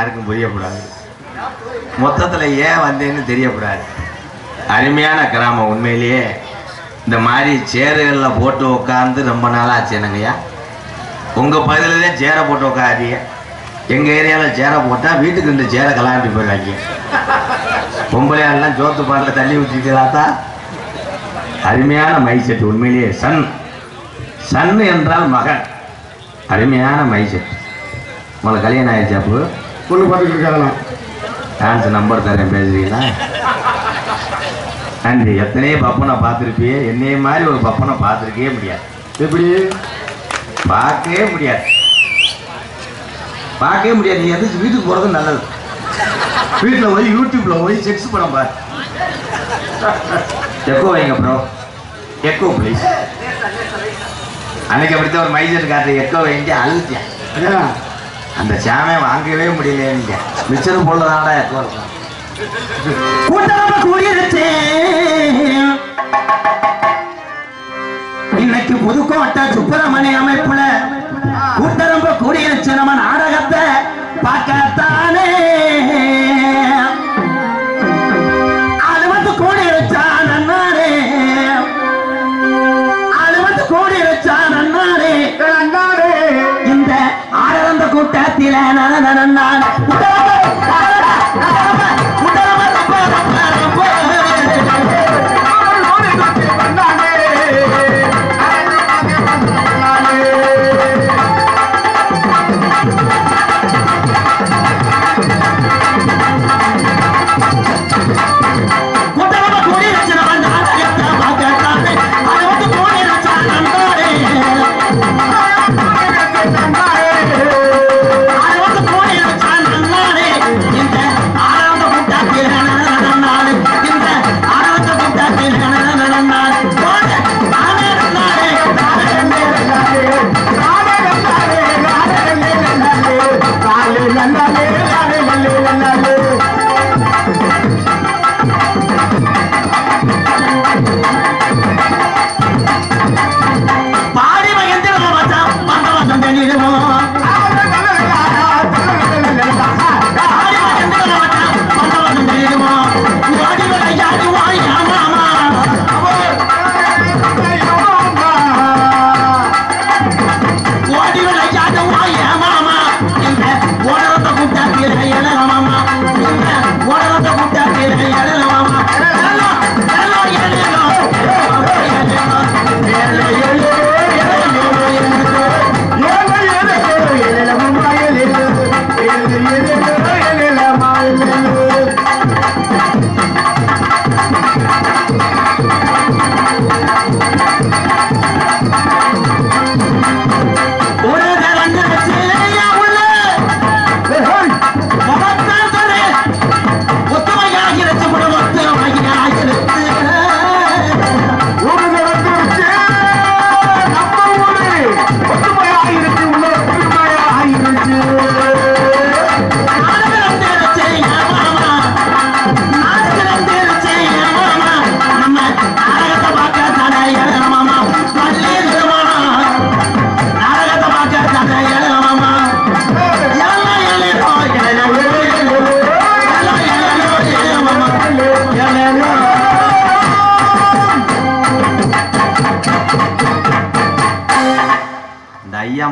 யாருக்கும் புரியக்கூடாது. மொத்தத்தில் ஏன் வந்தேன்னு தெரியக்கூடாது. அருமையான கிராமம். உண்மையிலேயே இந்த மாதிரி சேறுகளில் போட்டு உட்காந்து ரொம்ப நாளாச்சு என்னங்கய்யா. உங்கள் பகுதியில் தான் சேரை போட்டு உட்காதீங்க. எங்கள் ஏரியாவில் சேரை போட்டால் வீட்டுக்கு 2 சேரை கலாண்டி போயிடாங்க. பொம்பளையாரெல்லாம் சோத்து பாட்டில் தள்ளி ஊற்றிக்கலாத்தா. அருமையான மைசெட். உண்மையிலேயே சன் என்றால் மகன். அருமையான மைசெட். உங்களை கல்யாணம் ஆயிடுச்சு. அப்போ பொண்ணு பார்த்துட்டு இருக்காங்களாம். டான்ஸ் நம்பர் தரேன், பேசுறீங்களா? நன்றி. எத்தனையோ பப்பனை பார்த்துருப்பியே, என்னைய மாதிரி ஒரு பப்பனை பார்த்துருக்கவே முடியாது. எப்படி பார்க்கவே முடியாது. நீ எதுக்கு வீட்டுக்கு போகிறது நல்லது. வீட்டில் போய் யூடியூப்பில் போய் செக்ஸ் படம் பாரு. எக்கோ வைங்க ப்ரோ, எக்கோ ப்ளீஸ். அன்னைக்கு அப்படித்தான் ஒரு மைசெட் காட்டுற எக்கோ வைங்க அழுத்தியா. அந்த சாமே வாங்கவே முடியல. மிச்சர் போடுறதாடா எக்கோ இருக்கும். இன்னைக்கு புதுக்கோட்டை சுப்பிரமணிய அமைப்புல கூட்டரம்ப கூடியிருச்சு. நம்ம நாடகத்தை பார்க்கத்தானே அது வந்து கூடியிருச்சா நன்னாரே. இந்த ஆடரந்த கூட்டத்தில நான்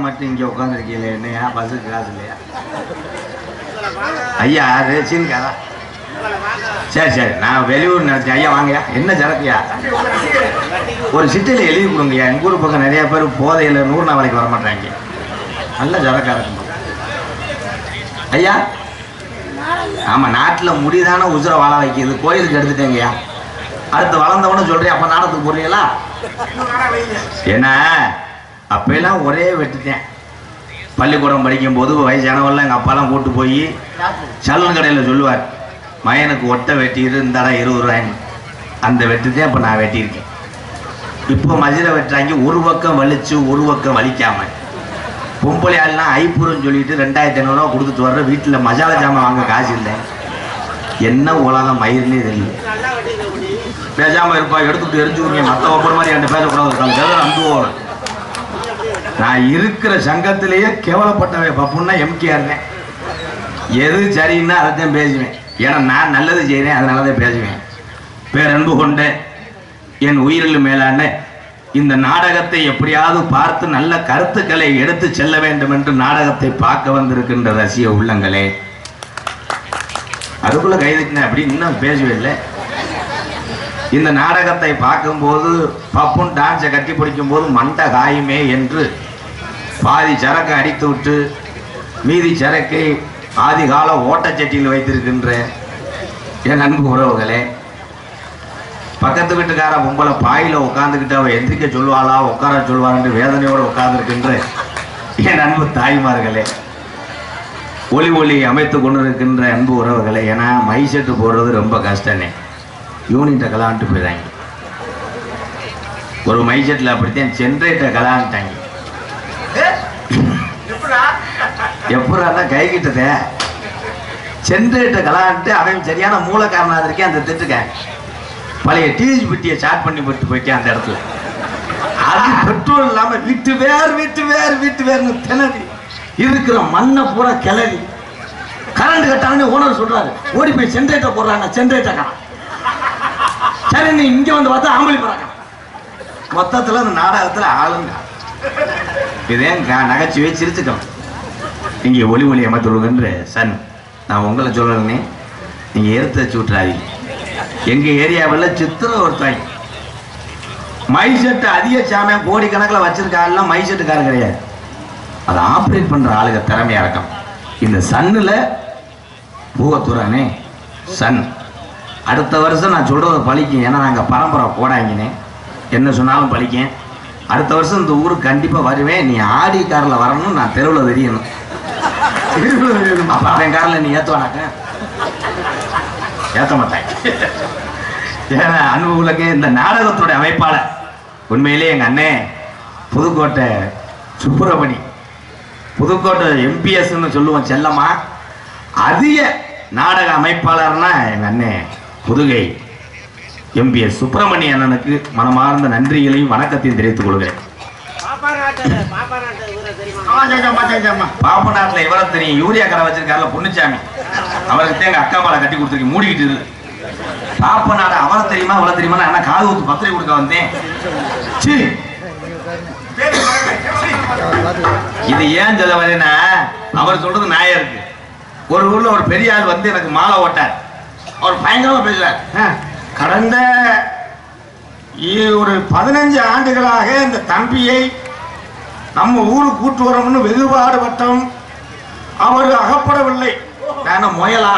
மட்டும் இங்கே உட்காந்துருக்கீங்களே, என்னையா பஸ்ஸுக்கு காசு இல்லையா? ஐயா ரேசின்காரா? சரி சரி, நான் வெளியூர் நினச்சேன். ஐயா வாங்கய்யா. என்ன சரக்குயா? ஒரு சிட்டியில் எழுதி கொடுங்கய்யா. எங்கள் ஊர் பக்கம் நிறையா பேர் போதையில் 100 நாளைக்கு வர மாட்டாங்க. நல்ல சரக்காக இருக்கும் ஐயா. ஆமாம், நாட்டில் முடிதான உசுரை வாழ வைக்கிது. கோயிலுக்கு எடுத்துட்டேங்கய்யா. அடுத்து வளர்ந்தவனு சொல்கிறேன். அப்போ நாடகத்துக்கு போடுறீங்களா? ஏன்னா அப்பெல்லாம் ஒரே வெட்டுட்டேன். பள்ளிக்கூடம் படிக்கும்போது வயசானவெல்லாம் எங்கள் அப்பாலாம் கூட்டு போய் சலன் கடையில் சொல்லுவார், மயனுக்கு ஒட்டை வெட்டிட்டு இருந்தாடா 20 ரூபாய்ன்னு. அந்த வெட்டுதான் இப்போ நான் வெட்டியிருக்கேன். இப்போ மஜிரை வெட்டுறாங்க, ஒரு பக்கம் வலிச்சு ஒரு பக்கம் வலிக்காமல். பொம்பளை ஆள்லாம் ஐப்புறன்னு சொல்லிட்டு 2500 ரூபா கொடுத்துட்டு வர்ற. வீட்டில் மசாலா ஜாமான் வாங்க காசு இல்லை. என்ன உலகம் மயிர்னே தெரியல. பேசாமல் இருப்பா, எடுத்துட்டு எரிஞ்சுக்கிறீங்க. மற்ற ஒவ்வொரு மாதிரி என்கிட்ட பேசக்கூடாது. அனுபவம். நான் இருக்கிற சங்கத்திலேயே கேவலப்பட்டவை பப்புன்னா எம்கேஆர். எது சரின்னா அதைத்தான் பேசுவேன். ஏன்னா நான் நல்லது செய்கிறேன், அதனால தான் பேசுவேன். பேரன்பு கொண்ட என் உயிரில் மேலான இந்த நாடகத்தை எப்படியாவது பார்த்து நல்ல கருத்துக்களை எடுத்து செல்ல வேண்டும் என்று நாடகத்தை பார்க்க வந்திருக்கின்ற ரசிக உள்ளங்களே, அதுக்குள்ள கைதுக்குங்க அப்படி இன்னும் பேசவே இல்லை. இந்த நாடகத்தை பார்க்கும்போது பப்புன் டான்ஸை கட்டி பிடிக்கும் போது மண்டை காயுமே என்று பாதி சரக்கு அடித்து விட்டு மீதி சரக்கை ஆதிகால ஓட்டச்சட்டியில் வைத்திருக்கின்ற என் அன்பு உறவுகளே, பக்கத்து வீட்டுக்கார பொம்பளை பாயில உட்காந்துக்கிட்டு அவ எந்திரிக்க சொல்லுவாளா உட்கார சொல்லுவான்னு வேதனையோடு உட்கார்ந்துருக்கின்ற என் அன்பு தாய்மார்களே, ஒளி ஒளி அமைத்து கொண்டு இருக்கின்ற அன்பு உறவுகளை. ஏன்னா மை செட்டு போடுறது ரொம்ப கஷ்டனே. யூனிட்டை கலான்ட்டு போயிடாங்க. ஒரு மை செட்டில் அப்படித்தான் ஜென்ரேட்டரை கலான்ட்டாங்க. எப்படா கை கிட்டத ஜென்ரேட்டரை கலான்ட்டு அவன் சரியான மூலக்காரனாக இருக்கேன். அந்த திட்டுக்க பழைய டிவி பெட்டியை சாட் பண்ணி போட்டு போயிட்டேன் அந்த இடத்துல. அது பெட்ரோல் இல்லாமல் வீட்டு வேறுன்னு திணறி இருக்கிற மண்ணை பூரா கிளறி கரண்ட் கட்டாங்கன்னு ஓனர் சொல்றாரு. ஓடி போய் ஜென்ரேட்டர் போடுறாங்க. ஜென்ரேட்டர் காணாம். சரி நீ இங்க வந்து பார்த்தா ஆம்பளை போறாங்க. மொத்தத்தில் அந்த நாடகத்தில் ஆளுங்க இதே நகைச்சுவை சிரிச்சுக்கலாம். இங்கே ஒளி ஒளி அமைத்துருகின்ற சன், நான் உங்களை சொல்லணுன்னே நீங்கள் எடுத்து வச்சு விட்டுறாதீங்க. எங்கள் ஏரியாவில் சித்திர ஒருத்தாங்க மை செட்டு அதிக சாமியாக கோடிக்கணக்கில் வச்சிருக்காருலாம் மை செட்டுக்காரர் கிடையாது. அதை ஆப்ரேட் பண்ணுற ஆளுங்க திறமையாக இருக்கும். இந்த சன்னில் பூவத்துறானே சன் அடுத்த வருஷம் நான் சொல்கிறத பழிக்கும். ஏன்னா நாங்கள் பரம்பரை போடாங்கன்னே என்ன சொன்னாலும் பழிக்கேன். அடுத்த வருஷம் இந்த ஊருக்கு கண்டிப்பாக வருவேன். நீ ஆடி காரில் வரணும், நான் தெருவில் தெரியணும். அப்போ அவன் காரில் நீ ஏற்றுவானாக்க ஏற்ற மாட்டேன். ஏன்னா அன்பு உலக இந்த நாடகத்துடைய அமைப்பாளர் உண்மையிலே எங்கள் அண்ணே புதுக்கோட்டை சுப்பிரமணி, புதுக்கோட்டை எம்பிஎஸ்ன்னு சொல்லுவோம் செல்லம்மா. அதிக நாடக அமைப்பாளர்னா எங்கள் அண்ணே புதுகை எம்பிஎஸ் சுப்பிரமணி அண்ணனுக்கு மனமார்ந்த நன்றிகளையும் வணக்கத்தையும் தெரிவித்துக் கொள்கிறேன். பாப்ப நாட்டில் இவரை தெரியும், யூரியா கடை வச்சிருக்காருல பொன்னுச்சாமி, அவருக்கு எங்க அக்கா பாலை கட்டி கொடுத்துருக்கு மூடிக்கிட்டு. பாப்ப நாடு அவரை தெரியுமா அவளை தெரியுமா? நான் என்ன காது ஊத்து பத்திரிகை கொடுக்க வந்தேன். இது ஏன் சொல்ல வரேன்னா, அவர் சொல்றது நியாயம் இருக்கு. ஒரு ஊர்ல ஒரு பெரிய ஆள் வந்து எனக்கு மாலை ஓட்டார். அவர் பயங்கரமா பேசுறார். கடந்த ஒரு 15 ஆண்டுகளாக இந்த தம்பியை நம்ம ஊருக்கு கூட்டு வரோம்னு வெகுபாடுபட்டோம். அவர் அகப்படவில்லை. நான் முயலா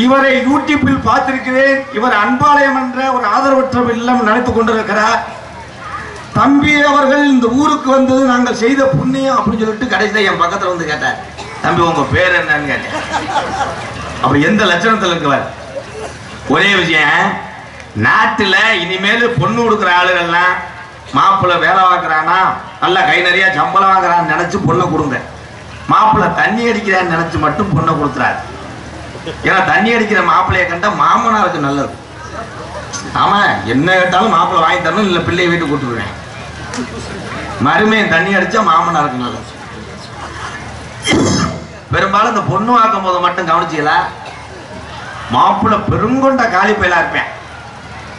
இவரை யூடியூப்பில் பார்த்திருக்கிறேன். இவர் அன்பாலயம் என்ற ஒரு ஆதரவற்ற இல்லம் நினைத்துக் கொண்டிருக்கிறார். தம்பி அவர்கள் இந்த ஊருக்கு வந்தது நாங்கள் செய்த புண்ணியம் அப்படின்னு சொல்லிட்டு கடைசியில் என் பக்கத்தில் வந்து கேட்டார், தம்பி உங்க பேர் என்னன்னு கேட்டேன். அப்ப எந்த லட்சணத்தில் இருக்கிறார்? ஒரே விஷயம், நாட்டில் இனிமேல் பொண்ணு கொடுக்குற ஆளுகள்லாம் மாப்பிள்ளை வேலை வாங்குறானா, நல்லா கை நிறைய சம்பளம் வாங்குறான்னு நினைச்சு பொண்ணை கொடுங்க. மாப்பிள்ளை தண்ணி அடிக்கிறான்னு நினைச்சு மட்டும் பொண்ணை கொடுத்துறாரு. ஏன்னா தண்ணி அடிக்கிற மாப்பிள்ளைய கண்டா மாமனாருக்கு நல்லது. ஆமா, என்ன கேட்டாலும் மாப்பிள்ளை வாங்கி தரணும், இல்லை பிள்ளைய வீட்டுக்கு கூட்டுருவேன். மருமையை தண்ணி அடிச்சா மாமனாருக்கு நல்லது. பெரும்பாலும் இந்த பொண்ணு வாக்கும் போது மட்டும் கவனிச்சீங்களா, மாப்பிள்ளை பெருங்கொண்ட காலி பயிலா இருப்பேன்.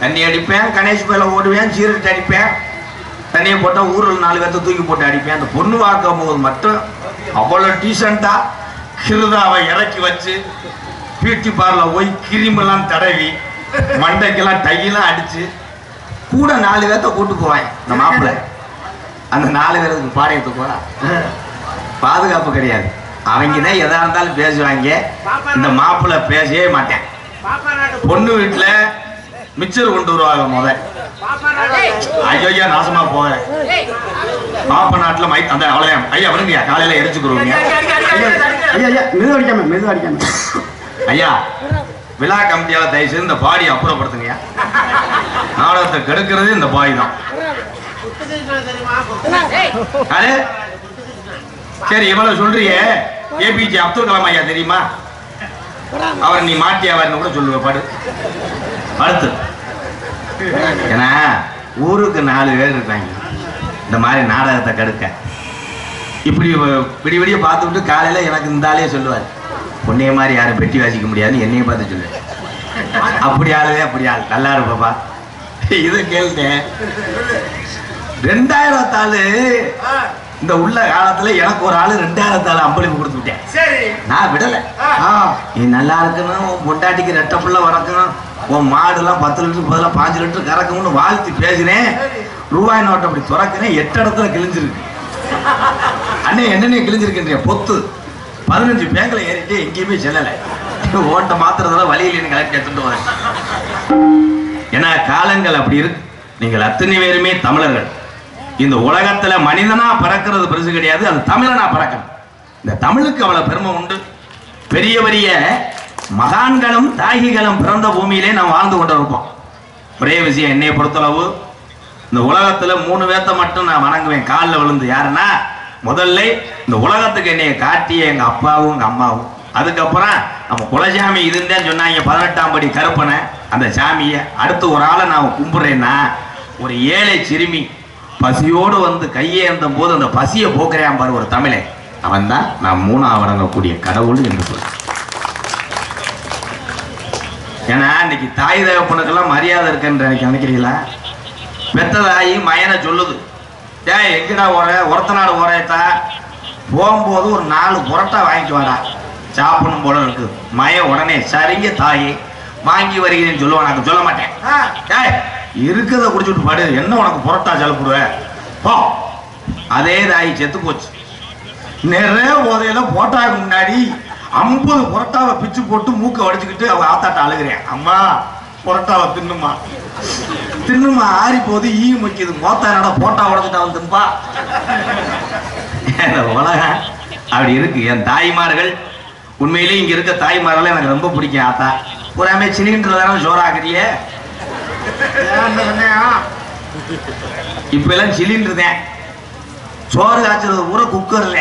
தண்ணி அடிப்பேன், கணேஷ் பயில ஓடுவேன், சீரட்டு அடிப்பேன், தண்ணியை போட்டால் ஊரில் 4 பேர்த்த தூக்கி போட்டு அடிப்பேன். அந்த பொண்ணு வாக்கும் போது மட்டும் அவ்வளோ டீசெண்டா கிருதாவை இறக்கி வச்சு பியூட்டி பார்லர் போய் கிரீமெல்லாம் தடவி மண்டைக்கெல்லாம் டையெல்லாம் அடிச்சு கூட 4 பேர்த்த கூட்டு போவேன். இந்த மாப்பிள்ளை அந்த 4 பேருக்கு பாளையத்துக்கு போறா, பாதுகாப்பு கிடையாது. அவங்க தான் எதா இருந்தாலும் பேசுவாங்க. இந்த மாப்பிள்ளை பேசவே மாட்டேன். பொண்ணு வீட்டுல மிச்சர் கொண்டு வருவாங்க. முதல் ஐயா நாசமா போவேன். பாப்ப நாட்டுல மை அந்த அவ்வளவு ஐயா வருங்கய்யா, காலையில எரிச்சுக்குருவீங்க. மெது அடிக்காம ஐயா, விழா கமிட்டியால தயவு செய்து இந்த பாடியை அப்புறப்படுத்துங்கய்யா. நாடகத்தை கெடுக்கிறது இந்த பாடி தான். சரி, இவ்வளவு சொல்றியே, ஏபிஜே அப்துல் கலாம் ஐயா தெரியுமா? அவர் நீ மாட்டியாவார்னு கூட சொல்லுவ. பாடு அடுத்து. ஏன்னா ஊருக்கு 4 பேர் இருக்காங்க இந்த மாதிரி நாடகத்தை கெடுக்க. இப்படி விடிய விடிய பார்த்துட்டு காலையில எனக்கு இந்த ஆளே சொல்லுவார், பொண்ணைய மாதிரி யாரும் பெட்டி வாசிக்க முடியாதுன்னு என்னைய பார்த்து சொல்லுவேன். அப்படி ஆளுதே அப்படி ஆள் நல்லா இருப்பா. இதை கேளுங்க, 2004 இந்த உள்ள காலத்துல எனக்கு ஒரு ஆளு 2004 அம்பளிப்பு கொடுத்து விட்டேன். நான் விடல. நீ நல்லா இருக்கணும், உன் பொண்டாட்டிக்கு ரெட்டை புள்ள வளர்க்கணும், உன் மாடுலாம் 10 லிட்டருக்கு பதிலாக 5 லிட்டர் கறக்கணும்னு வாழ்த்து பேசினேன். ரூபாய் நோட்டை அப்படி துறக்கிறேன், 8 இடத்துல கிழிஞ்சிருக்கு. அண்ணே என்னன்னே கிழிஞ்சிருக்கின்ற பொத்து 15 பேங்கில் ஏறிட்டு எங்கேயுமே செல்லலை. ஓட்ட மாத்திரத்துல வழியில் கலெக்ட் எடுத்துட்டு வரேன். ஏன்னா காலங்கள் அப்படி இருக்கு. நீங்கள் அத்தனை பேருமே தமிழர்கள். இந்த உலகத்துல மனிதனா பிறக்கிறது பெருசு கிடையாது, அது தமிழனா பிறக்கணும். இந்த தமிழுக்கு அவ்வளவு பெருமை உண்டு. பெரிய பெரிய மகான்களும் தாகிகளும் பிறந்த பூமியிலே நாம் வாழ்ந்து கொண்டு இருப்போம். ஒரே விஷயம், என்னைய பொறுத்தளவு இந்த உலகத்துல 3 பேர்த்த மட்டும் நான் வணங்குவேன் காலில் விழுந்து. யாருன்னா, முதல்ல இந்த உலகத்துக்கு என்னைய காட்டிய எங்க அப்பாவும் எங்க அம்மாவும். அதுக்கப்புறம் நம்ம குலசாமி இதுன்னு சொன்னாங்க 18ஆம் படி கருப்பனை, அந்த சாமியை. அடுத்து ஒரு ஆளை நான் கும்பிடுறேன்னா, ஒரு ஏழை சிறுமி பசியோடு வந்து கையேந்தும் போது அந்த பசியை போக்குறையான் பாரு ஒரு தமிழை, அவன் தான் நான் 3ஆ வணங்கக்கூடிய கடவுள் என்று சொல்ல. ஏன்னா இன்னைக்கு தாய் தகப்பனுக்கெல்லாம் மரியாதை இருக்குன்னு நினைக்கிறீங்களா? பெத்ததாயி மயனை சொல்லுது, ஏன் எங்கடா ஒருத்தநாடு ஓரையத்தா போகும்போது ஒரு 4 புரோட்டா வாங்கிட்டு வாடா, சாப்பிடணும் போல இருக்கு. மய உடனே சரிங்க தாயி வாங்கி வருகிறேன்னு சொல்லுவான். நான் சொல்ல மாட்டேன், இருக்கிறத குடிச்சுட்டு பாடு, என்ன உனக்கு புரோட்டா சாப்பிடுவ போ. அதே தாயி செத்து போச்சு. நிறைய போதையில போட்டாக்கு முன்னாடி 50 புரோட்டாவை பிச்சு போட்டு மூக்க வடிச்சுக்கிட்டு அவ ஆத்தாட்ட அழுகிறேன், அம்மா புரோட்டாவை தின்னுமா தின்னுமா, ஆறி போது ஈ முக்கியது மோத்தானோட போட்டா உடச்சுட்டா வந்துப்பா. உலகம் அப்படி இருக்கு. என் தாய்மார்கள் உண்மையிலேயே இங்க இருக்க தாய்மார்கள் எனக்கு ரொம்ப பிடிக்கும். ஆத்தா பூராமே சிலிண்டர் தானே சோறாக்குறிய, இப்ப எல்லாம் சிலிண்டர் தான். சோறு காய்ச்சறது பூரா குக்கர்ல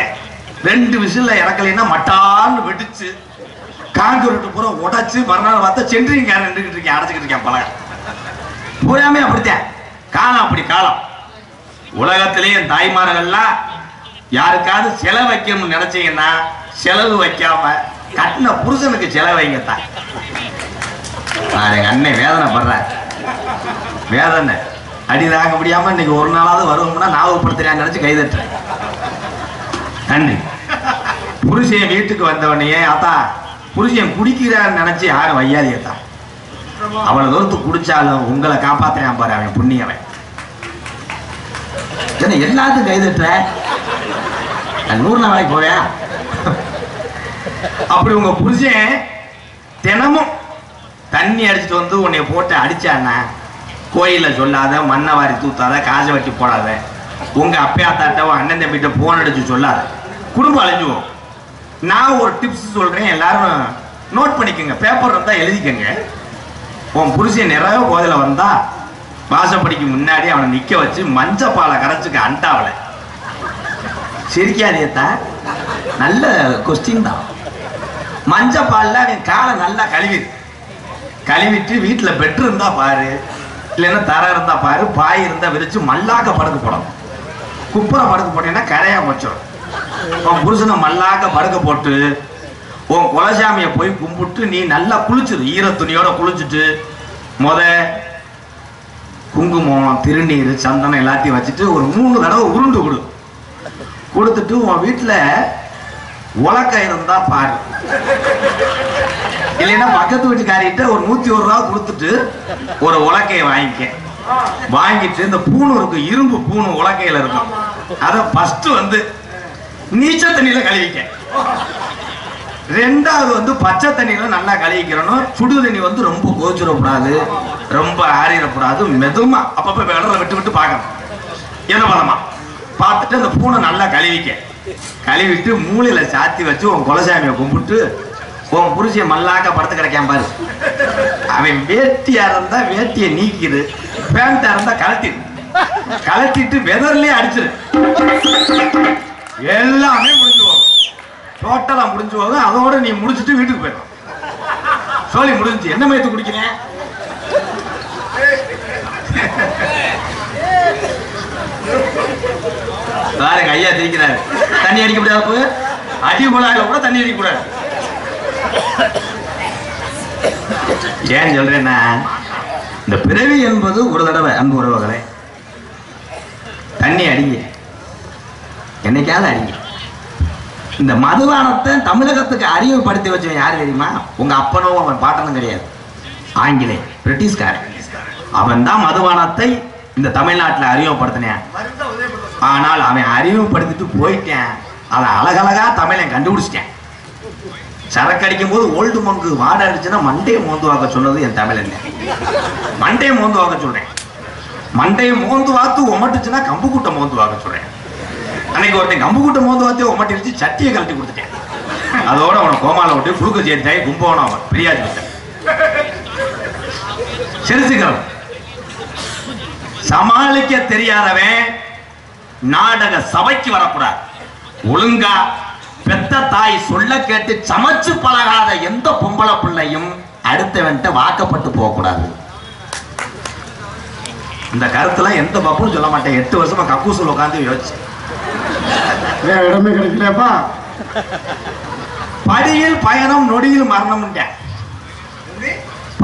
2 விசில்ல இறக்கலைன்னா மட்டான்னு வெடிச்சு காங்கிரீட் பூரா உடைச்சு மறுநாள் பார்த்தா சென்ட்ரிங் கேன் நின்றுகிட்டு இருக்கேன், அடைச்சிக்கிட்டு இருக்கேன். பழக பூராமே அப்படித்தான். காலம் அப்படி காலம். உலகத்திலேயே என் தாய்மார்கள்லாம் யாருக்காவது செலவு வைக்கணும்னு நினைச்சீங்கன்னா செலவு வைக்காம கட்டின புருஷனுக்கு செலவு வைங்கத்தான். எங்க அண்ணன் வேதனை படுற வேதனை அடி தாங்க முடியாம இன்னைக்கு ஒரு நாளாவது வருவோம்னா ஞாபகப்படுத்துறேன் நினைச்சு கைதட்டுறேன். நன்றி. புருஷன் வீட்டுக்கு வந்தவனையே அத்தா புருஷன் குடிக்கிறான்னு நினைச்சு யாரும் வையாதியத்தான். அவ்வளவு தூரத்துக்கு குடிச்சாலும் உங்களை காப்பாத்துறான் பாரு அவன் புண்ணியவன். எல்லாத்துக்கும் கைதட்டுற 100 நாளைக்கு போவேன். அப்படி உங்க புருஷன் தினமும் தண்ணி அடிச்சுட்டு வந்து உன்னைய போட்டு அடிச்சான்னா கோயில சொல்லாத, மண்ணை வாரி தூத்தாத, காசை வட்டி போடாத, உங்க அப்பையாத்தாட்ட அண்ணன் தம்பிட்ட போன் அடிச்சு சொல்லாத, குடும்பம் அழிஞ்சுவோம். நான் ஒரு டிப்ஸ் சொல்றேன், எல்லாரும் நோட் பண்ணிக்கோங்க, பேப்பர் இருந்தா எழுதிக்கங்க. உன் புருஷன் நிறைய போதில வந்தா வாசப்படிக்கு முன்னாடி அவனை நிக்க வச்சு மஞ்சப்பாலை கரைச்சுக்க அண்டாவல. சிரிக்காதேத்தா, நல்ல கொஸ்டின் தான். மஞ்சப்பால்ல அவன் காலை நல்லா கழுவிட்டு வீட்டுல பெட் இருந்தா பாரு, இல்லைன்னா தர இருந்தா பாரு, பாய் இருந்தா விரிச்சு மல்லாக்க படுக்க போடணும். குப்புரை படுக்க போட்டீங்கன்னா கரையா போச்சிடும். உன் புருஷனை மல்லாக்க படுக்க போட்டு உன் குலசாமியை போய் கும்பிட்டு நீ நல்லா குளிச்சிரு, ஈர துணியோட குளிச்சுட்டு குங்குமம், திருநீர், சந்தனம் எல்லாத்தையும் வச்சுட்டு ஒரு 3 தடவை உருண்டு கொடுத்துட்டு உன் வீட்டுல உலக்கை இருந்தா பாரு, இல்லைன்னா பக்கத்து வீட்டுக்காரிட்ட ஒரு 101 ரூபா கொடுத்துட்டு ஒரு உலக்கையை வாங்கிட்டு இந்த பூணு இருக்கு, இரும்பு பூணு உலக்கையில இருக்கும், அதை ஃபர்ஸ்ட் நீச்சல் தண்ணியில கழுவிக்க. 2வது பச்சை தண்ணியில நல்லா கழுவிக்கிறணும். சுடு தண்ணி ரொம்ப கோச்சிடக்கூடாது, ரொம்ப ஆறிடக்கூடாது. மெதுமா அப்பப்ப விளற விட்டு பார்க்கணும். என்ன பண்ணமா பார்த்துட்டு அந்த பூனை நல்லா கழுவிட்டு மூளையில சாத்தி வச்சு உன் குலசாமியை கும்பிட்டு உன் புருஷன் மல்லாக்க படுத்து கிடைக்காம பாரு. அவன் வேட்டியா இருந்தா வேட்டியை நீக்கிடு, பேண்டா இருந்தா கலட்டிட்டு வெதர்லயே அடிச்சிரு. எல்லாமே முடிஞ்சு போகும், டோட்டலா முடிஞ்சு போகும். அதோட நீ முடிச்சுட்டு வீட்டுக்கு போயிடும். சொல்லி முடிஞ்சு என்ன மயத்து குடிக்கிறேன்? பாருங்க ஐயா திரிக்கிறாரு. தண்ணி அடிக்க முடியாது, அடி குழாயில கூட தண்ணி அடிக்க கூடாது. ஏன் சொல்றேன்னா, இந்த பிறவி என்பது ஒரு தடவை. அன்பு உறவுகளே, தண்ணி அடிங்க, என்னைக்காவது அடிங்க. இந்த மதுபானத்தை தமிழகத்துக்கு அறிமுகப்படுத்தி வச்சவன் யாரு தெரியுமா? உங்க அப்பனோ அவன் பாட்டனும் கிடையாது, ஆங்கிலே பிரிட்டிஷ்காரன். அவன் தான் மதுபானத்தை இந்த தமிழ்நாட்டில் அறிமுகப்படுத்தினான். ஆனால் அவன் அறிமுகப்படுத்திட்டு போயிட்டேன், அதை அழகழகா தமிழன் கண்டுபிடிச்சிட்டேன். சரக்கு அடிக்கும் போது ஓல்டு மங்கு வாட அடிச்சுன்னா மண்டையை மோந்து வாக்க சொன்னது என் தமிழன். மண்டையை மோந்து வாக்க சொல்றேன். மண்டையை மோந்து வாத்து உமட்டுச்சுன்னா கம்பு கூட்டை மோந்து வாக்க சொல்றேன். அன்னைக்கு ஒருத்தன் கம்பு கூட்டை மோந்து வாத்தி உமட்டிருச்சு, சட்டியை கழட்டி கொடுத்துட்டேன். அதோட அவனை கோமால விட்டு புழுக்க சேர்த்தாய் கும்பவனும் அவன் பிரியாஜ் விட்டேன். சிரிச்சுக்கிறோம். சமாளிக்க தெரியாதவன் நாடக சபைக்கு வரக்கூடாது. ஒழுங்கா பெத்த தாய் சொல்ல கேட்டு சமைச்சு பழகாத எந்த பொம்பளை பிள்ளையும் அடுத்தவன்ட்ட வாக்கப்பட்டு போக கூடாது. இந்த கருத்துல எந்த பப்பும் சொல்ல மாட்டேன். 8 வருஷமா கக்கூசூல் உட்காந்து யோசிச்சு இடமே கிடைக்கலப்பா. படியில் பயணம் நொடியில் மரணம்.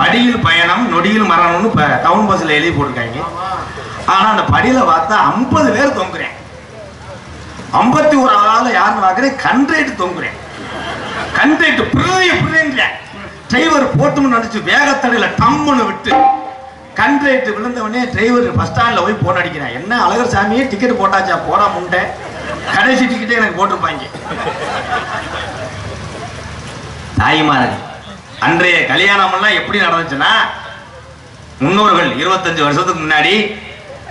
படியில் பயணம் நொடியில் மரணம்னு டவுன் பஸ்ல எழுதி போட்டிருக்காங்க. ஆனா அந்த படியில பார்த்தா 50 பேர் தொங்குறேன். 51 ஆள் யாருன்னு பார்க்கிறேன், கண்ட்ரைட்டு தொங்குறேன். கண்ட்ரைட்டு டிரைவர் போட்டுன்னு நினைச்சு வேகத்தடையில டம்முன்னு விட்டு கண்ட்ரைட்டு விழுந்தவனே டிரைவர் பஸ் ஸ்டாண்ட்ல போய் போன் அடிக்கிறேன். என்ன அழகர் சாமியே டிக்கெட் போட்டாச்சா? போடா முண்டை, கடைசி டிக்கெட்டே எனக்கு போட்டிருப்பாங்க. தாய்மார்கள் அன்றைய கல்யாணம் எல்லாம் எப்படி நடந்துச்சுன்னா, முன்னோர்கள் 25 வருஷத்துக்கு முன்னாடி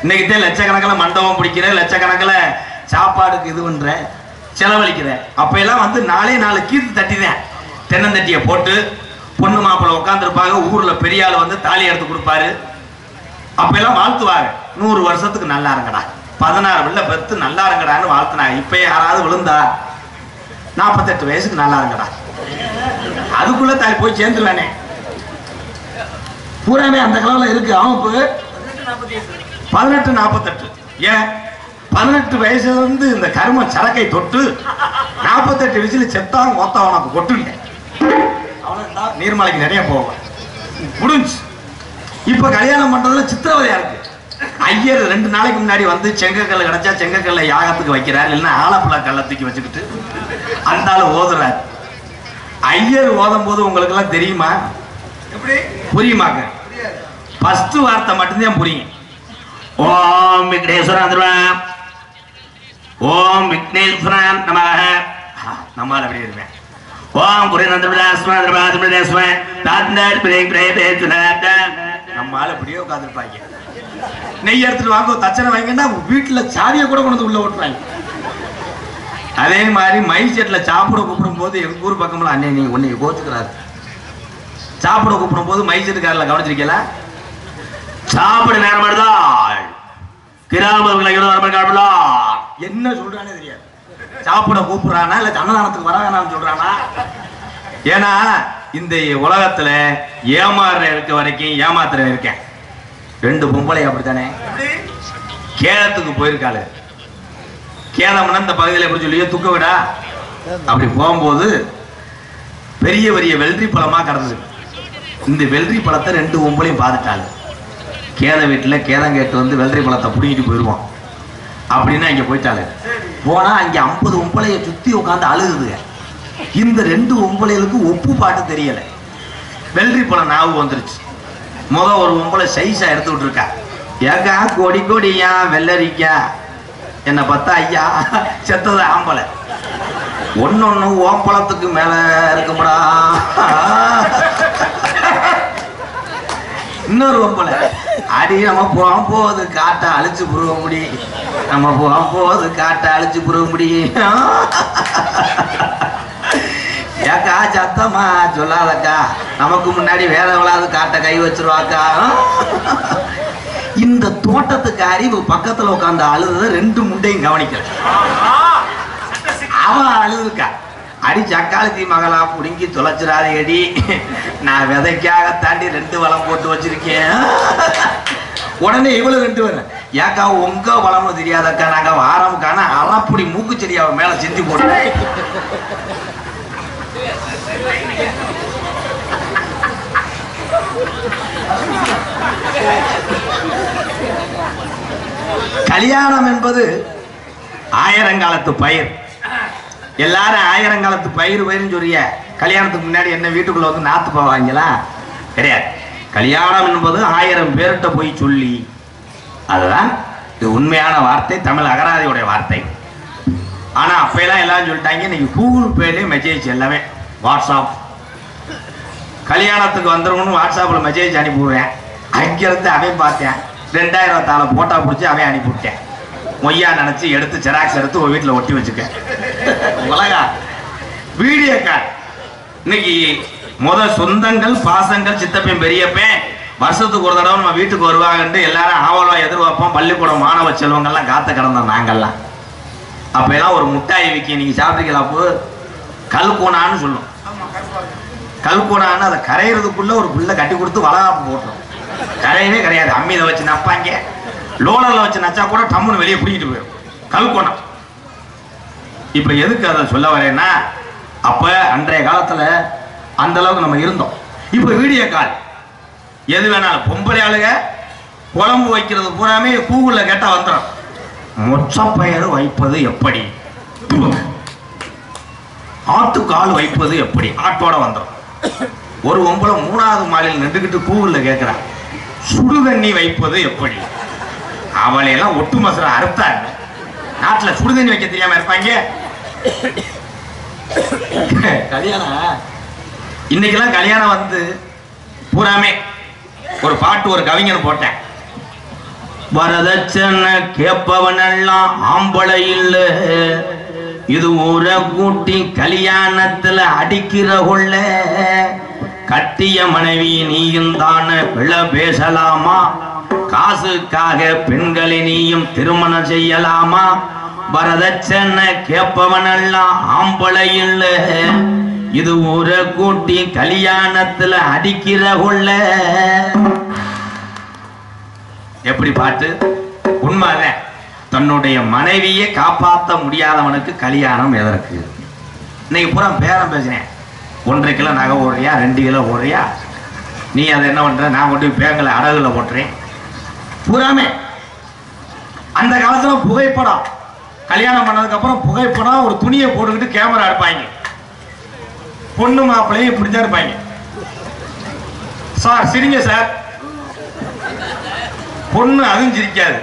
இன்னைக்கு லட்சக்கணக்கில் மண்டபம் பிடிக்கிற, லட்சக்கணக்கில் சாப்பாடுக்கு இது பண்ற, செலவழிக்கிற. அப்ப எல்லாம் வந்து 4 கீர்த்து தட்டிதான் தென்னந்தட்டியை போட்டு பொண்ணு மாப்பிள்ளை உட்காந்துருப்பாங்க. ஊர்ல பெரிய ஆள் வந்து தாலி எடுத்து கொடுப்பாரு. அப்ப எல்லாம் வாழ்த்துவாங்க, 100 வருஷத்துக்கு நல்லா இருங்கடா, 16 பிள்ளை பெத்து நல்லா இருங்கடான்னு வாழ்த்துனாங்க. இப்ப யாராவது விழுந்தா 48 வயசுக்கு நல்லா இருங்கடா, அதுக்குள்ள தாலி போய் சேர்ந்துருவானே. பூராமே அந்த காலம் இருக்கு. அவனுக்கு 18 48. ஏன் 18 வயசுல இருந்து இந்த கரும சரக்கை தொட்டு 48 வயசுல செத்தான் மொத்தம் அவனுக்கு கொட்டுங்க. அவனுக்கு நீர்மலைக்கு நிறைய போவான் முடிஞ்சு. இப்ப கல்யாணம் பண்றதுல சித்திரவதையா இருக்கு. ஐயர் 2 நாளைக்கு முன்னாடி வந்து செங்கக்கல்ல கிடைச்சா செங்கக்கல்ல யாகத்துக்கு வைக்கிறார், இல்லைன்னா ஆலப்பழ கல்ல தூக்கி வச்சுக்கிட்டு அந்த ஆளு ஓதுறாரு. ஐயர் ஓதும் போது உங்களுக்கு எல்லாம் தெரியுமா? எப்படி புரியுமாங்க? ஃபர்ஸ்ட் வார்த்தை மட்டும்தான் புரியும். ஓம் விக்னேஸ்வரா, ஓம் விக்னேஸ்வரன் நமஹ. நம்மால அப்படியே இருப்பேன். ஓம் நம்மால அப்படியே உட்காந்துருப்பாங்க. நெய் எடுத்துட்டு வாங்க, தச்சனை வாங்கினா வீட்டுல சாவியை கூட கொண்டு உள்ள ஓட்டுறாங்க. அதே மாதிரி மைல் செட்ல சாப்பிட கூப்பிடும் போது எங்க ஊர் பக்கம்ல அண்ணே நீங்க ஒன்னு கோச்சுக்கிறாரு. சாப்பிட கூப்பிடும் போது மைல் செட்டுக்காரில் கவனிச்சிருக்கல, சாப்பிட நேரம் கிராமத்துல என்ன சொல்றானே தெரியாது. சாப்பிட கூப்பிடுறானா இல்ல அன்னதானத்துக்கு வர வேணாம்னு சொல்றானா? ஏன்னா இந்த உலகத்துல ஏமாறுற இருக்க வரைக்கும் ஏமாத்துற இருக்கேன். 2 பொம்பளை அப்படித்தானே கேதத்துக்கு போயிருக்காளு. கேதம்னா இந்த பகுதியில் எப்படி சொல்லியோ துக்க விடா. அப்படி போகும்போது பெரிய பெரிய வெள்ளரி பழமா கிடந்தது. இந்த வெள்ளரி பழத்தை 2 பொம்பளையும் பார்த்துட்டாள். கேத வீட்டில் கேதம் கேட்டு வந்து வெள்ளரி பழத்தை பிடிக்கிட்டு போயிடுவோம் அப்படின்னு அங்கே போயிட்டாள். போனா அங்கே 50 பொம்பளைய சுத்தி உட்காந்து அழுகுதுங்க. இந்த 2 பொம்பளைகளுக்கு ஒப்பு பாட்டு தெரியல. வெள்ளரி பழம் ஞாபகம் வந்துருச்சு. ஒரு பொம்பளை சைஸா எடுத்துக்கிட்டு இருக்கா. ஏக்கா கொடி கொடியா வெள்ளரிக்கா, என்ன பார்த்தா ஐயா செத்தது ஆம்பளை, ஒன்னொன்னு ஓம்பளத்துக்கு மேல இருக்கும்டா. இன்னொரு பொம்பளை அடி நம்ம போகும்போது காட்டை அழிச்சு புருவ முடி, நம்ம போகும்போது காட்டை அழிச்சு புருவ முடி. ஏக்கா சத்தமா சொல்லாதக்கா, நமக்கு முன்னாடி வேற எவ்வளவு காட்டை கை வச்சிருவாக்கா. இந்த தோட்டத்துக்கு அறிவு பக்கத்துல உட்காந்து அழுத 2 முண்டையும் கவனிக்கல. அவ அழுதுக்கா, அடி சக்காலத்தி மகளா புடுங்கி தொலைச்சிடாதே அடி, நான் விதைக்காக தாண்டி 2 வளம் போட்டு வச்சிருக்கேன். உடனே இவ்வளவு 2 வரும், ஏக்கா உங்க வளமும் தெரியாதக்கா நாங்க வாரமுக்கான அறப்படி மூக்குச்செடி அவன் மேல செஞ்சு போட்டோம். கல்யாணம் என்பது ஆயிரங்காலத்து பயிர். எல்லாரும் ஆயிரங்காலத்து பயிர் பயிர்னு சொல்றிய, கல்யாணத்துக்கு முன்னாடி என்ன வீட்டுக்குள்ள வந்து நாத்து போவாங்களா? கிடையாது. கல்யாணம் என்பது 1000 பேர்கிட்ட போய் சொல்லி, அதுதான் இது உண்மையான வார்த்தை, தமிழ் அகராதியுடைய வார்த்தை. ஆனா அப்பெல்லாம் எல்லாரும் சொல்லிட்டாங்க, இன்னைக்கு கூகுள் பேலே மெசேஜ், எல்லாமே வாட்ஸ்அப். கல்யாணத்துக்கு வந்துருங்கன்னு வாட்ஸ்அப்ல மெசேஜ் அனுப்பிவிடுறேன். அங்கிருந்து அவன் பார்த்தேன் 2000 தாளை போட்டா பிடிச்சி அவன் அனுப்பிவிட்டேன். மொய்யா நினைச்சு எடுத்து ஜெராக்ஸ் எடுத்து ஒரு வீட்டில் ஒட்டி வச்சுக்க. உலகா வீடியோ கால். இன்னைக்கு சொந்தங்கள் பாசங்கள் சித்தப்பையும் பெரியப்பேன் வருஷத்துக்கு ஒரு தடவை நம்ம வீட்டுக்கு வருவாங்கன்ட்டு எல்லாரும் ஆவலா எதிர்பார்ப்போம். பள்ளிக்கூடம் மாணவ செல்வங்கள்லாம் காத்து கிடந்தோம் நாங்கள்லாம். அப்ப எல்லாம் ஒரு முட்டாய் விற்க நீங்க சாப்பிட்டீங்களா? அப்போ கல்கோனான்னு சொல்லும். கல்கோனான்னு அதை கரையிறதுக்குள்ள ஒரு புள்ள கட்டி கொடுத்து வளகாப்பு போட்டுரும். கரையவே கிடையாது. அம்மியில வச்சு நப்பாங்க, லோலர்ல வச்சு நச்சா கூட டம்முன்னு வெளியே பிடிக்கிட்டு போயிடும் கல்கோணம். இப்ப எதுக்கு அதை சொல்ல வரேன்னா, அப்ப அன்றைய காலத்துல அந்த அளவுக்கு நம்ம இருந்தோம். இப்ப வீடியோ கால் எது வேணாலும். பொம்பளை ஆளுக குழம்பு வைக்கிறது பூராமே கூகுள்ல கேட்டா வந்துடும். மொச்சப்பயிறு வைப்பது எப்படி, ஆட்டுக்கால் வைப்பது எப்படி, ஆட்டோட வந்துடும். ஒரு ஒம்பளை 3வது மாலையில் நின்றுக்கிட்டு கூகுள்ல கேட்கிறான் சுடுதண்ணி வைப்பது எப்படி. அவளையெல்லாம் ஒட்டு மசுர அறுத்தாங்க. நாட்டுல சுடுதண்ணி வைக்க தெரியாம இருப்பாங்க. கல்யாணம் இன்னைக்கெல்லாம் கல்யாணம் வந்து பூராமே ஒரு பாட்டு ஒரு கவிஞன் போட்டேன். வரதட்சணை கேட்பவனெல்லாம் ஆம்பளை இல்ல, இது ஊரை கூட்டி கல்யாணத்துல அடிக்கிற கொள்ள, கட்டிய மனைவி நீயும் தானே பிழ பேசலாமா, காசுக்காக பெண்களை நீயும் திருமணம் செய்யலாமா, வரதட்சணை கேட்பவனெல்லாம் ஆம்பளை இல்ல, இது ஊரை கூட்டி கல்யாணத்துல அடிக்கிற கொள்ள. எப்படி பாட்டு? உண்மைதான். தன்னுடைய மனைவியை காப்பாற்ற முடியாதவனுக்கு கல்யாணம் எதற்கு? இன்னைக்கு பூரா பேரம் பேசினேன். 1.5 கிலோ நகை ஓடுறியா, 2 கிலோ ஓடுறியா, நீ அதை என்ன பண்ற, நான் கொண்டு பேங்கில் அடகுல போட்டுறேன். பூராமே அந்த காலத்துல புகைப்படம், கல்யாணம் பண்ணதுக்கு அப்புறம் புகைப்படம் ஒரு துணியை போட்டுக்கிட்டு கேமரா எடுப்பாங்க. பொண்ணு மாப்பிள்ளையும் இப்படித்தான் இருப்பாங்க. சார் சிரிங்க சார், பொண்ணு அதுவும் சிரிக்காது.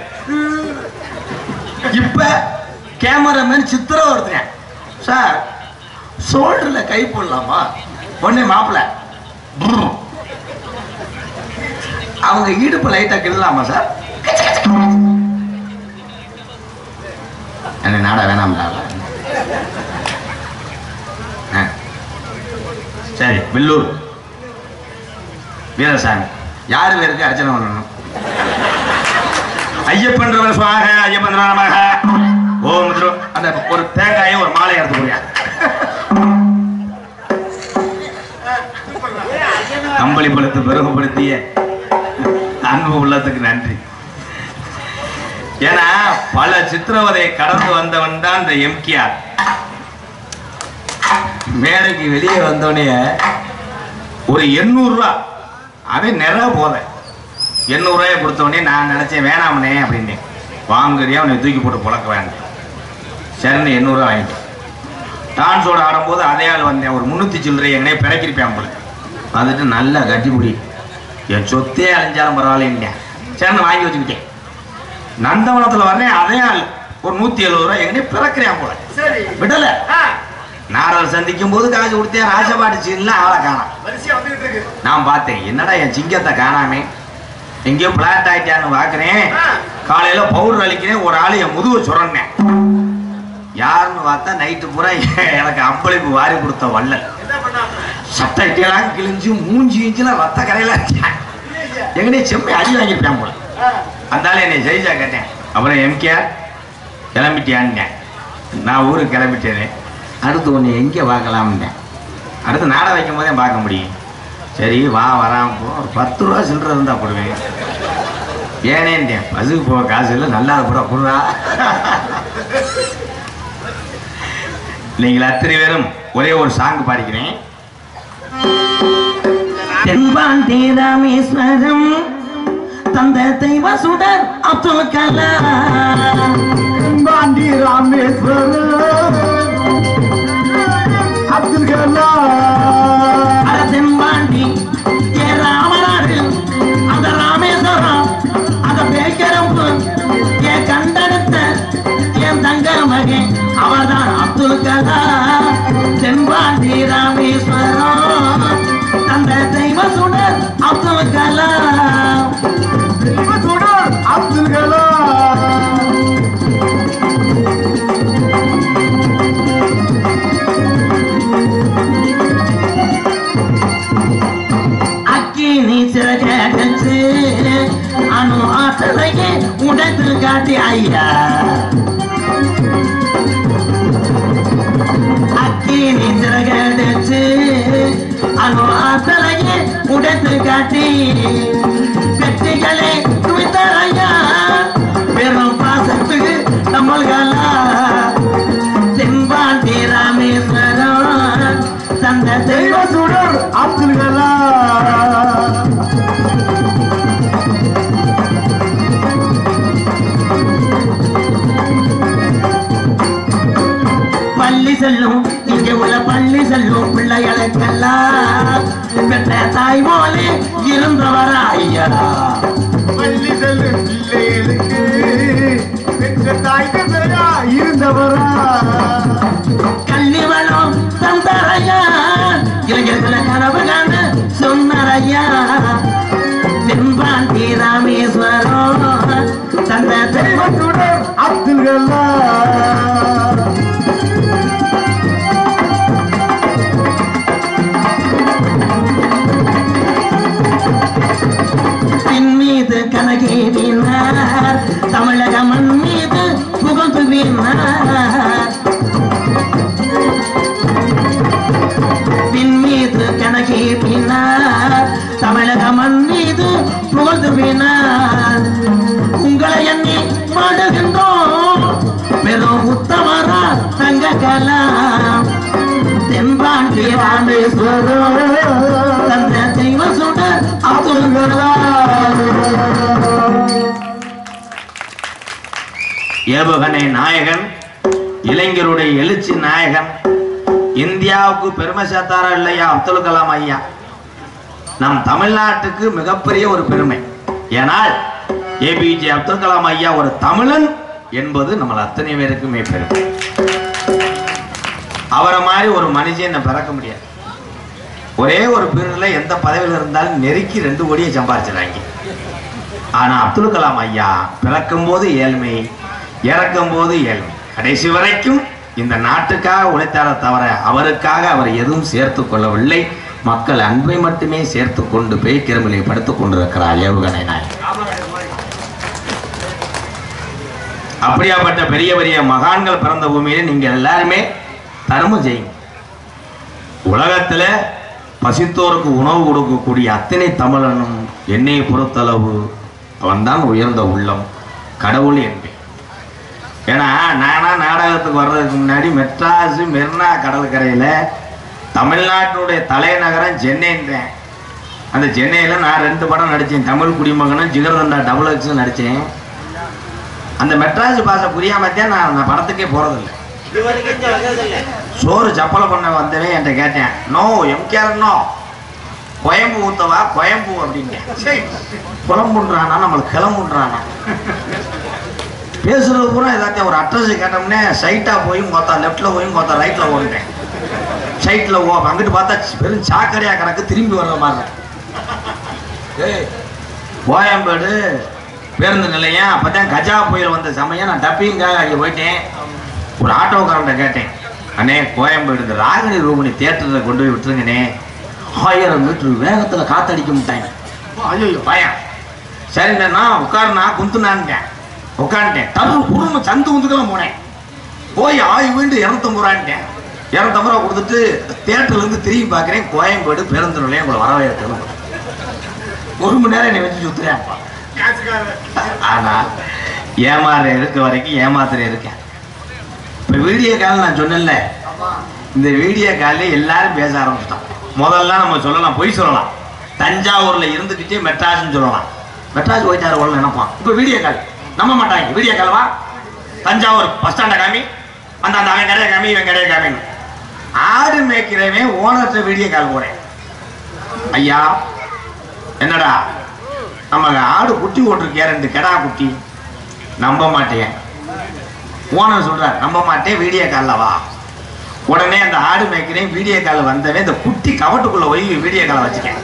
இப்ப கேமராமேன் சித்திரம் ஒருத்தன், சார் ஷோல்டர்ல கை போடலாமா, பொண்ணு மாப்பிள்ள அவங்க இடுப்பு லைட்டா கிடலாமா சார், என்ன நாடா வேணாம். சரி, வெள்ளூர் வீரசாமி யாரு பேருக்கு அர்ச்சனை பண்ணணும்? ஐயப்பன்ற சுவாக ஐயப்பன்ற நமக ஓம் அந்த ஒரு தேங்காயும் ஒரு மாலை எடுத்து போறியா? கம்பளி பழுத்து பெருகப்படுத்திய அன்பு உள்ளத்துக்கு நன்றி. ஏன்னா பல சித்திரவதையை கடந்து வந்தவன் தான் இந்த எம்கேஆர். மேடைக்கு வெளியே வந்தோடனே ஒரு 800 ரூபா அவன் நிறைய போத 800 ரூபாயை கொடுத்தோடனே நான் நினைச்சேன் வேணாமனே அப்படின்னு. வாங்குறியா அவனை தூக்கி போட்டு புழக்க வேண்டாம். சரின்னு 800 ரூபா வாங்கிட்டேன். டான்ஸோட ஆடும்போது அதே ஆள் வந்தேன், ஒரு 300 சில்லறை எங்கனே பிறக்கிருப்பேன் போல. வந்துட்டு நல்லா கட்டிப்பிடி, என் சொத்தே அழிஞ்சாலும் பரவாயில்ல, சேர்ந்து வாங்கி வச்சுக்கிட்டேன். நந்தவனத்தில் வர்றேன், அதே ஆள் ஒரு 170 ரூபா எங்கனே பிறக்கிறேன் போல. விடல. நாரல் சந்திக்கும் போது காசு கொடுத்தேன், ராஜபாடிச்சு இல்லை ஆளை காணாம். நான் பார்த்தேன், என்னடா என் சிங்கத்தை காணாமே, எங்கேயோ பிளாட் ஆயிட்டான்னு பாக்குறேன். காலையில பவுடர் அளிக்கிறேன், ஒரு ஆளு என் முதுவை சுரண்டேன். யாருன்னு பார்த்தா நைட்டு பூரா எனக்கு அம்பளிப்பு வாரி கொடுத்த வள்ளல். சட்டையெல்லாம் கிழிஞ்சு மூஞ்சி இஞ்சுல ரத்த கரையில எங்கனே செம்ம அடி வாங்கிருப்பேன் போல. அந்தாலும் என்னை ஜெயிச்சா கேட்டேன். அப்புறம் எம்கேஆர் கிளம்பிட்டியான்னு. நான் ஊருக்கு கிளம்பிட்டேன். அடுத்து ஒன்று எங்கே பார்க்கலாம்னேன். அடுத்து நாடை வைக்கும் போதே பார்க்க முடியும். சரி வா வராம போ, ஒரு 10 ரூபா சில்லற இருந்தா போடுவேன். ஏனேன் பசுக்கு போக காசு இல்லை, நல்லா கூட குடுறா. நீங்கள் அத்தனை பேரும் ஒரே ஒரு சாங் பாடிக்கிறேன். தென்பாண்டி ராமேஸ்வரம் தந்த தெய்வ சுடர் அப்துல் கலாம். தென்பாண்டி ராமேஸ்வரம் அப்துல் கலாம். தென்பாண்டி ஏ ராமநாடு அந்த ராமேஸ்வரம் அந்த பேக்கரம்பு என் கண்டெடுத்த என் தங்க மகன் அவர்தான் அப்துல் கலாம். தென்பாண்டி ராமேஸ்வரம் தந்த தெய்வ சுடர் அப்துல் கலாம். தெய்வ சுடர் அப்துல் கலாம். அக்கினி சிறகடிச்சு அணு ஆசலையே உடைத்து காட்டி ஐயா. அக்கினி சிறகடிச்சு அணு ஆசலையே உடைத்து காட்டி வெற்றிகளை குவித்தார் ஐயா. பெரும் பாசத்துக்கு நம்மள்களா. தென்பாண்டி ராமேஸ்வரம் தந்த தெய்வ தெய்வ சுடர் அப்துல் கலாம். பள்ளி செல்லும் இங்கே உள்ள பள்ளி செல்லும் பிள்ளைகளுக்கெல்லாம் பெற்ற தாய் போலே இருந்தவரா ஐயா. பள்ளி செல்லும் பிள்ளைகளுக்கு பெற்ற தாய் தந்தையா இருந்தவரா. கல்வி வளம் தந்தரையா இளைஞர்களை கனவு காண சொன்னரையா. தென்பாண்டி ராமேஸ்வரம் தந்த தெய்வ தெய்வ சுடர் அப்துல் கலாம். பின் மீது கனகேறினார் தமிழக மண் மீது புகழ்ந்து வீணார். பின் மீது கனகேறினார் தமிழக மண் மீது புகழ்ந்து வீணார். உங்களை எண்ணி பாடுகின்றோம் பெரும் உத்தமரா தங்க கலாம். தென்பாண்டி ராமேஸ்வரம் தந்த தெய்வ சுடர் அப்துல் கலாம். ஏவுகணை நாயகன், இளைஞருடைய எழுச்சி நாயகன், இந்தியாவுக்கு பெருமை சேர்த்தாரா இல்லையா அப்துல் கலாம் ஐயா? நம் தமிழ்நாட்டுக்கு மிகப்பெரிய ஒரு பெருமை. ஏனால் ஏபிஜே அப்துல் கலாம் ஐயா ஒரு தமிழன் என்பது நம்ம அத்தனை பேருக்குமே பெருமை. அவரை மாதிரி ஒரு மனுஷன் பிறக்க முடியாது. ஒரே ஒரு பீரியட்ல எந்த பதவியில் இருந்தாலும் நெருக்கி 2 கோடியை சம்பாதிச்சிடறாங்க. ஆனா அப்துல் கலாம் ஐயா பிறக்கும் போது ஏழ்மை, இறக்கும் போது ஏழ்மை, கடைசி வரைக்கும் இந்த நாட்டுக்காக உழைத்தார தவிர அவருக்காக அவர் எதுவும் சேர்த்து கொள்ளவில்லை. மக்கள் அன்பை மட்டுமே சேர்த்து கொண்டு போய் கிருமிலை படுத்துக் கொண்டிருக்கிறார் ஏவுகணை நாயகன். அப்படியாப்பட்ட பெரிய பெரிய மகான்கள் பிறந்த பூமியில நீங்க எல்லாருமே தர்மம் செய்யுங்க. உலகத்துல பசித்தோருக்கு உணவு கொடுக்கக்கூடிய அத்தனை தமிழனும் என்னை பொறுத்தளவு அவன்தான் உயர்ந்த உள்ளம், கடவுள் என்பேன். ஏன்னா நானா நாடகத்துக்கு வர்றதுக்கு முன்னாடி மெட்ராஸ் மெரினா கடற்கரையில தமிழ்நாட்டினுடைய தலைநகரம் சென்னைன்றேன். அந்த சென்னையில நான் 2 படம் நடிச்சேன். தமிழ் குடிமகனும் ஜிகர்தண்டா டபுள் எக்ஸ் நடிச்சேன். அந்த மெட்ராஸ் பாஷை புரியாமத்தான் நான் படத்துக்கே போறதில்லை. சோறு சப்பலை பண்ண வந்தவே என்கிட்ட கேட்டேன், நோ எம்கேர் நோ கோயம்பு ஊத்தவா கோயம்பு அப்படின்னு. குழம்புன்றானா நம்மளுக்கு கிளம்புன்றானா பேசுறது பூரா ஏதாச்சும் ஒரு அட்ரஸ் கேட்டோம்னே சைட்டா போய் மொத்தா லெஃப்ட்ல போய் மொத்தா ரைட்ல ஓடிட்டேன். சைட்ல அங்கிட்டு பார்த்தா வெறும் சாக்கடையா கிடக்கு, திரும்பி வர்ற மாதிரி. கோயம்பேடு பேருந்து நிலையம். அப்பதான் கஜா புயல் வந்த சமயம் நான் டப்பிங்காக அங்கே போயிட்டேன். ஒரு ஆட்டோக்காரன்ட்ட கேட்டேன், அண்ணே கோயம்பேடு இந்த ராகினி ரூபணி தியேட்டரை கொண்டு போய் விட்டுருங்கண்ணே, 1000 மீட்டர் வேகத்துல காத்தடிக்க முட்டாங்க. ஐயோ பயம். சரிண்ணா உட்காருனா குந்துனான்ட்டேன். உட்காந்துட்டேன். தரு குடும்ப சந்து குந்துக்கெல்லாம் போனேன். போய் வீண்டு 250 ரூபான்ட்டேன். 250 ரூபா கொடுத்துட்டு தியேட்டர்ல இருந்து திரும்பி பார்க்கிறேன். கோயம்பேடு பேருந்து நிலையம் உங்களை வரவேற்கணும். 1 மணி நேரம் என்னை வச்சு சுத்துறேன். ஆனா ஏமாற இருக்க வரைக்கும் ஏமாத்துற இருக்கேன். இப்ப வீடியோ கால் நான் சொன்னேன்ல, இந்த வீடியோ காலில் எல்லாரும் பேச ஆரம்பிச்சிட்டான். முதல்ல நம்ம சொல்லலாம், பொய் சொல்லலாம். தஞ்சாவூர்ல இருந்துக்கிட்டே மெட்ராஸ்ன்னு சொல்லலாம். மெட்ராஸ் போயிட்டாரு உள்ள நினைப்பான். இப்போ வீடியோ கால் நம்ப மாட்டாங்க. வீடியோ கால்வா, தஞ்சாவூர் பஸ் ஸ்டாண்டை காமி, அந்த அவன் கடையை காமி, இவன் கடையை காமின்னு. ஆடு மேய்க்கிறவன் ஓனர்கிட்ட வீடியோ கால் போறேன். ஐயா என்னடா நம்ம ஆடு குட்டி ஓட்டிருக்கேன், 2 கெடா குட்டி. நம்ப மாட்டேன். ஓனர் சொல்றார், நம்ப மாட்டேன், வீடியோ காலில் வா. உடனே அந்த ஆடு மேய்க்கிறேன் வீடியோ கால் வந்தவன் இந்த குட்டி கவட்டுக்குள்ள போய் வீடியோ காலை வச்சுக்கேன்.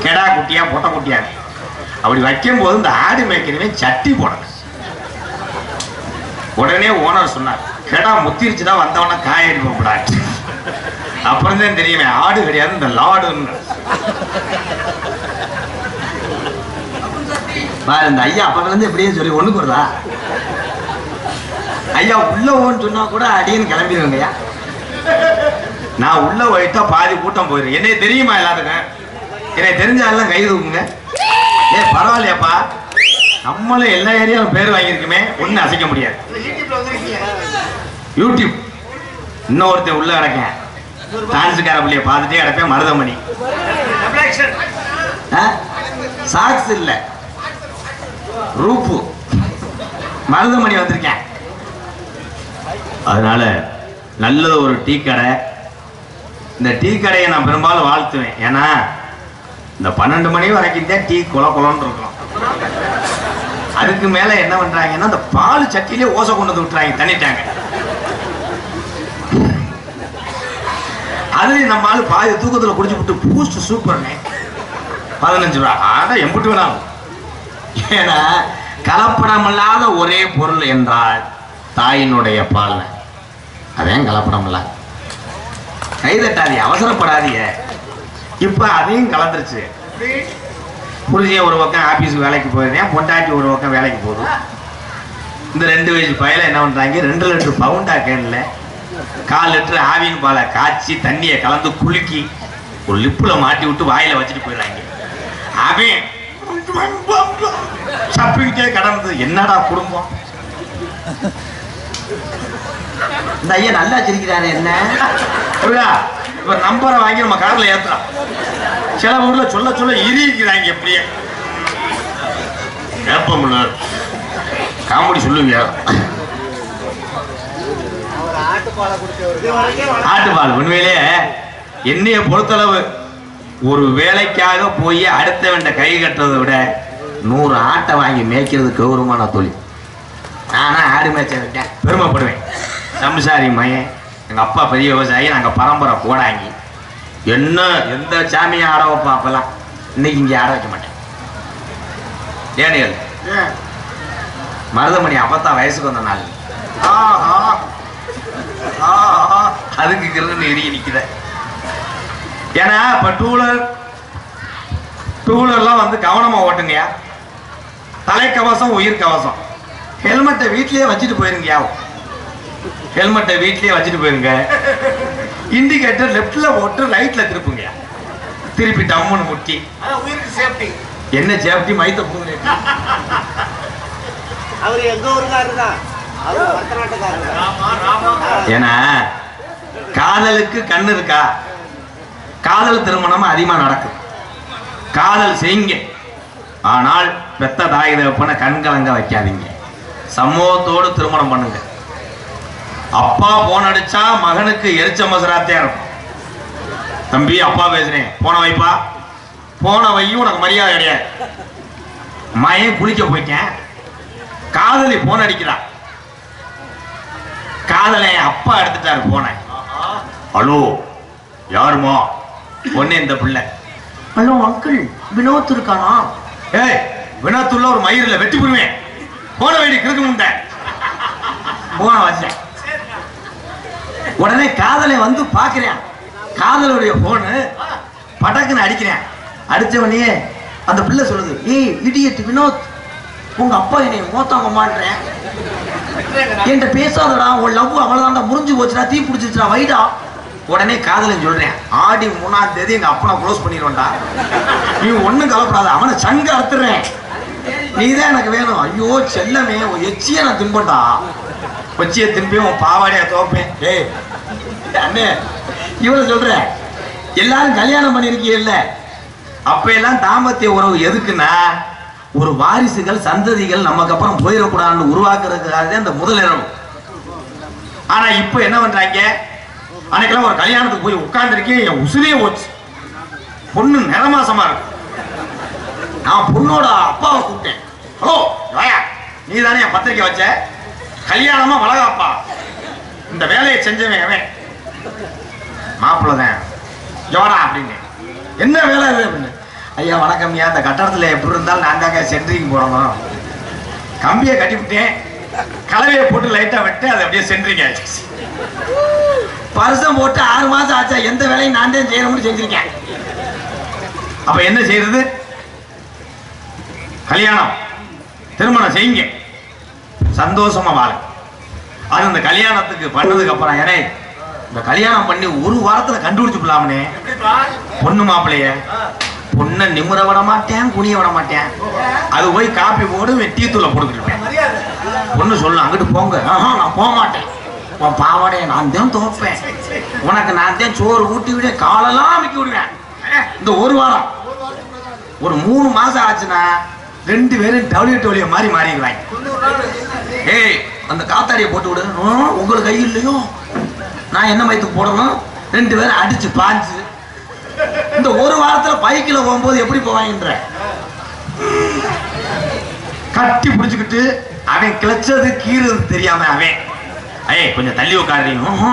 கெடா குட்டியா பொட்டை குட்டியா அப்படி வைக்கும் போது இந்த ஆடு மேய்க்கிறவன் சட்டி போடணும். உடனே ஓனர் சொன்னார், கெடா முத்திருச்சுன்னா வந்தவன காய அடிப்பக்கூடாது. அப்புறம் தான் தெரியுமே ஆடு கிடையாது இந்த லாடுன்னு. இந்த ஐயா அப்பத்துல இருந்து எப்படியே சொல்லி ஒண்ணு போடுறா. ஐயா உள்ள ஓன்னு சொன்னா கூட அடின்னு கிளம்பிடுவேங்கய்யா. நான் உள்ள போயிட்டா பாதி கூட்டம் போயிடும். என்னை தெரியுமா எல்லாத்துக்கும்? என்னை தெரிஞ்சாலும் கை தூக்குங்க. பரவாயில்லையாப்பா, நம்மளும் எல்லா ஏரியாவும் பேர் வாங்கியிருக்குமே, ஒன்னும் அசைக்க முடியாது. யூடியூப் இன்னொருத்தன் உள்ள கிடக்கேன். டான்ஸுக்கார பிள்ளைய பார்த்துட்டே கிடப்பேன். மருதமணி சாக்ஸ் இல்ல ரூப்பு மருதமணி வந்திருக்கேன். அதனால நல்லது ஒரு டீ கடை. இந்த டீ கடையை நான் பெரும்பாலும் வாழ்த்துவேன். ஏன்னா இந்த 12 மணி வரைக்கும் தான் டீ குளன்னு இருக்கும். அதுக்கு மேல என்ன பண்றாங்கன்னா இந்த பால் சட்டிலே ஓசை கொண்டு வந்து விட்டுறாங்க, தண்ணிட்டாங்க. அதுலயும் நம்ம ஆளு பாதி தூக்கத்துல குடிச்சு விட்டு பூஸ்ட் சூப்பர்னே 15 ரூபா. ஆனா எம்பிட்டு வேணாலும். ஏன்னா கலப்படம் இல்லாத ஒரே பொருள் என்றால் தாயினுடைய பால். அதையும் கலப்படம் இல்ல. கைதட்டாதீ, அவசரப்படாதீங்க. இப்ப அதையும் கலந்துருச்சு. புருஷன் ஒரு பக்கம் ஆபீஸுக்கு வேலைக்கு போயிருந்தேன், பொண்டாட்டி ஒரு பக்கம் வேலைக்கு போகுது. இந்த 2 வயசு பையல என்ன பண்றாங்க, 2 லிட்டர் பவுண்டா கேன்ல 4 லிட்டர் ஆவின் பாலை காய்ச்சி தண்ணியை கலந்து குலுக்கி ஒரு லிப்புல மாட்டி விட்டு வாயில வச்சுட்டு போயிடுறாங்க. அவன் சப்பிக்கிட்டே கடந்து. என்னடா குடும்பம்? இந்த ஐயா நல்லா சிரிக்கிறாரு. என்ன இப்ப நம்பரை வாங்கி நம்ம கார்ல ஏத்துறோம். சில ஊர்ல சொல்ல சொல்ல இரிக்கிறாங்க. எப்படியே கேப்பமுல்ல காமெடி சொல்லுவீங்க. ஆட்டுப்பால் உண்மையிலே என்னைய பொறுத்தளவு ஒரு வேலைக்காக போய் அடுத்தவன் கை கட்டுறதை விட 100 ஆட்டை வாங்கி மேய்க்கிறது கௌரவமான தொழில். நானா ஆடு மேய்ச்ச விட்டேன், பெருமைப்படுவேன். சம்சாரி மையன், எங்க அப்பா பெரிய விவசாயி, நாங்க பரம்பரை போடாங்கி. என்ன எந்த சாமியை ஆட வைப்பா அப்பெல்லாம். இன்னைக்கு இங்கே ஆட வைக்க மாட்டேன். ஏனியல் மருதமணி அப்பத்தான் வயசுக்கு வந்த நாள். அதுக்கு இறுகி நிற்கிற. ஏன்னா இப்ப டூலர்லாம் வந்து கவனமா ஓட்டுங்கயா. தலைக்கவசம் உயிர் கவசம். ஹெல்மெட்டை வீட்லயே வச்சுட்டு போயிருங்கயா. ஹெல்மெட்டை வீட்லயே வச்சுட்டு போயிருங்க. இண்டிகேட்டர் லெப்ட்ல போட்டு ரைட்ல திருப்புங்க. திருப்பி டம்முன்னு முட்டி. உயிருக்கு சேஃப்டி. என்ன சேஃப்டி? மைத்த பூங்க. அவர் எங்க ஊருக்காரரு தான். ஏன்னா காதலுக்கு கண்ணு இருக்கா? காதல் திருமணம் அதிகமா நடக்கும். காதல் செய்யுங்க, ஆனால் பெத்த தாய் தகப்பனை கண்கலங்க வைக்காதீங்க. சமூகத்தோடு திருமணம் பண்ணுங்க. அப்பா போன் அடிச்சா மகனுக்கு எரிச்ச மசராத்தே இருக்கும். தம்பி அப்பா பேசுறேன், போன வைப்பா. போன வையும் உனக்கு மரியாதை கிடையாது. மயன் குளிக்க போயிட்டேன், காதலி போன் அடிக்கிறா. காதலை அப்பா எடுத்துட்டாரு போன. ஹலோ யாருமா? ஒன்னே இந்த பிள்ளை. ஹலோ அங்கிள், வினோத் இருக்கானா? ஏய், வினோத்துள்ள ஒரு மயிரில் வெட்டி போடுவேன். போன வைடி கிறுக்கு முண்ட. போன வச்சேன். உடனே காதலை வந்து பாக்குறேன். காதலுடைய போனு படக்குன்னு அடிக்கிறேன். அடிச்சவனே அந்த பிள்ளை சொல்லுது, ஏய் இடியட் வினோத், உங்க அப்பா என்னை மோத்தாங்கம்மான்றேன். என்கிட்ட பேசாதடா, உன் லவ் அவ்வளவுதான்டா, முறிஞ்சு போச்சுடா, தீ பிடிச்சிச்சுடா, வைடா. உடனே காதலன் சொல்றேன், ஆடி 3ஆம் தேதி எங்க அப்பனை க்ளோஸ் பண்ணிடுவேன்டா. நீ ஒண்ணும் கவலைப்படாத, அவனை சங்க அறுத்துறேன். நீதான் எனக்கு வேணும். ஐயோ செல்லமே, எச்சிய நான் தின்பட்டா, கொச்சியை திரும்பி உன் பாவாடையா துவப்பேன். ஏய் அண்ணே, இவரை சொல்ற எல்லாரும் கல்யாணம் பண்ணிருக்கீங்கல்ல, அப்ப எல்லாம் தாம்பத்திய உறவு எதுக்குன்னா ஒரு வாரிசுகள் சந்ததிகள் நமக்கு அப்புறம் போயிடக்கூடாதுன்னு உருவாக்குறதுக்காக அந்த முதலிடம். ஆனா இப்ப என்ன பண்றாங்க, அன்னைக்கெல்லாம் ஒரு கல்யாணத்துக்கு போய் உட்கார்ந்துருக்கேன், என் உசுரே போச்சு. பொண்ணு நிறமாசமா இருக்கு. நான் பொண்ணோட அப்பாவை கூப்பிட்டேன். ஹலோ வாயா, நீ தானே என் பத்திரிக்கை வச்ச, கல்யாணமா வளகாப்பா, இந்த வேலையை செஞ்சவன் அவன் மாப்பிள்ளதான் ஜோரா அப்படின்னு. என்ன வேலை இது அப்படின்னு. ஐயா வணக்கம் ஐயா, அந்த கட்டடத்துல எப்படி இருந்தாலும் நான் தாங்க சென்ட்ரிங் போடணும், கம்பியை கட்டிவிட்டேன், கலவையை போட்டு லைட்டா விட்டு அதை அப்படியே சென்ட்ரிங் ஆயிடுச்சு. பரிசம் போட்டு 6 மாசம் ஆச்சா, எந்த வேலையும் நான் தான் செய்யணும்னு செஞ்சிருக்கேன். அப்ப என்ன செய்யறது, கல்யாணம் திருமணம் செய்யுங்க, சந்தோஷமா வாழ. அது இந்த கல்யாணத்துக்கு பண்ணதுக்கு அப்புறம் ஏனே இந்த கல்யாணம் பண்ணி ஒரு வாரத்துல கண்டுபிடிச்சுக்கலாம்னே பொண்ணு மாப்பிள்ளைய. பொண்ணை நிமிர விட மாட்டேன், குனிய விட மாட்டேன். அது போய் காப்பி போடு டீ தூளை போட்டுக்கிட்டு பொண்ணு சொல்லு அங்கிட்டு போங்க. நான் போக மாட்டேன், உன் பாவாடையை நான் தான் துவைப்பேன், உனக்கு நான் தான் சோறு ஊட்டி விட காலெல்லாம் அமைக்க விடுவேன். இந்த ஒரு வாரம் ஒரு 3 மாசம் ஆச்சுன்னா 2 பேரும் டவுலிய மாதிரி மாறிடுவாங்க. ஏய் அந்த காத்தாடியை போட்டு விடு, உங்களுக்கு கை இல்லையோ, நான் என்ன மயத்துக்கு போடணும், 2 பேரும் அடிச்சு பாஞ்சு இந்த ஒரு வாரத்துல பைக்கில் போகும்போது எப்படி போவாங்கன்ற கட்டி பிடிச்சுக்கிட்டு அவன் கிளச்சது கீறது தெரியாம அவன் ஏய் கொஞ்சம் தள்ளி உட்காருறீங்க.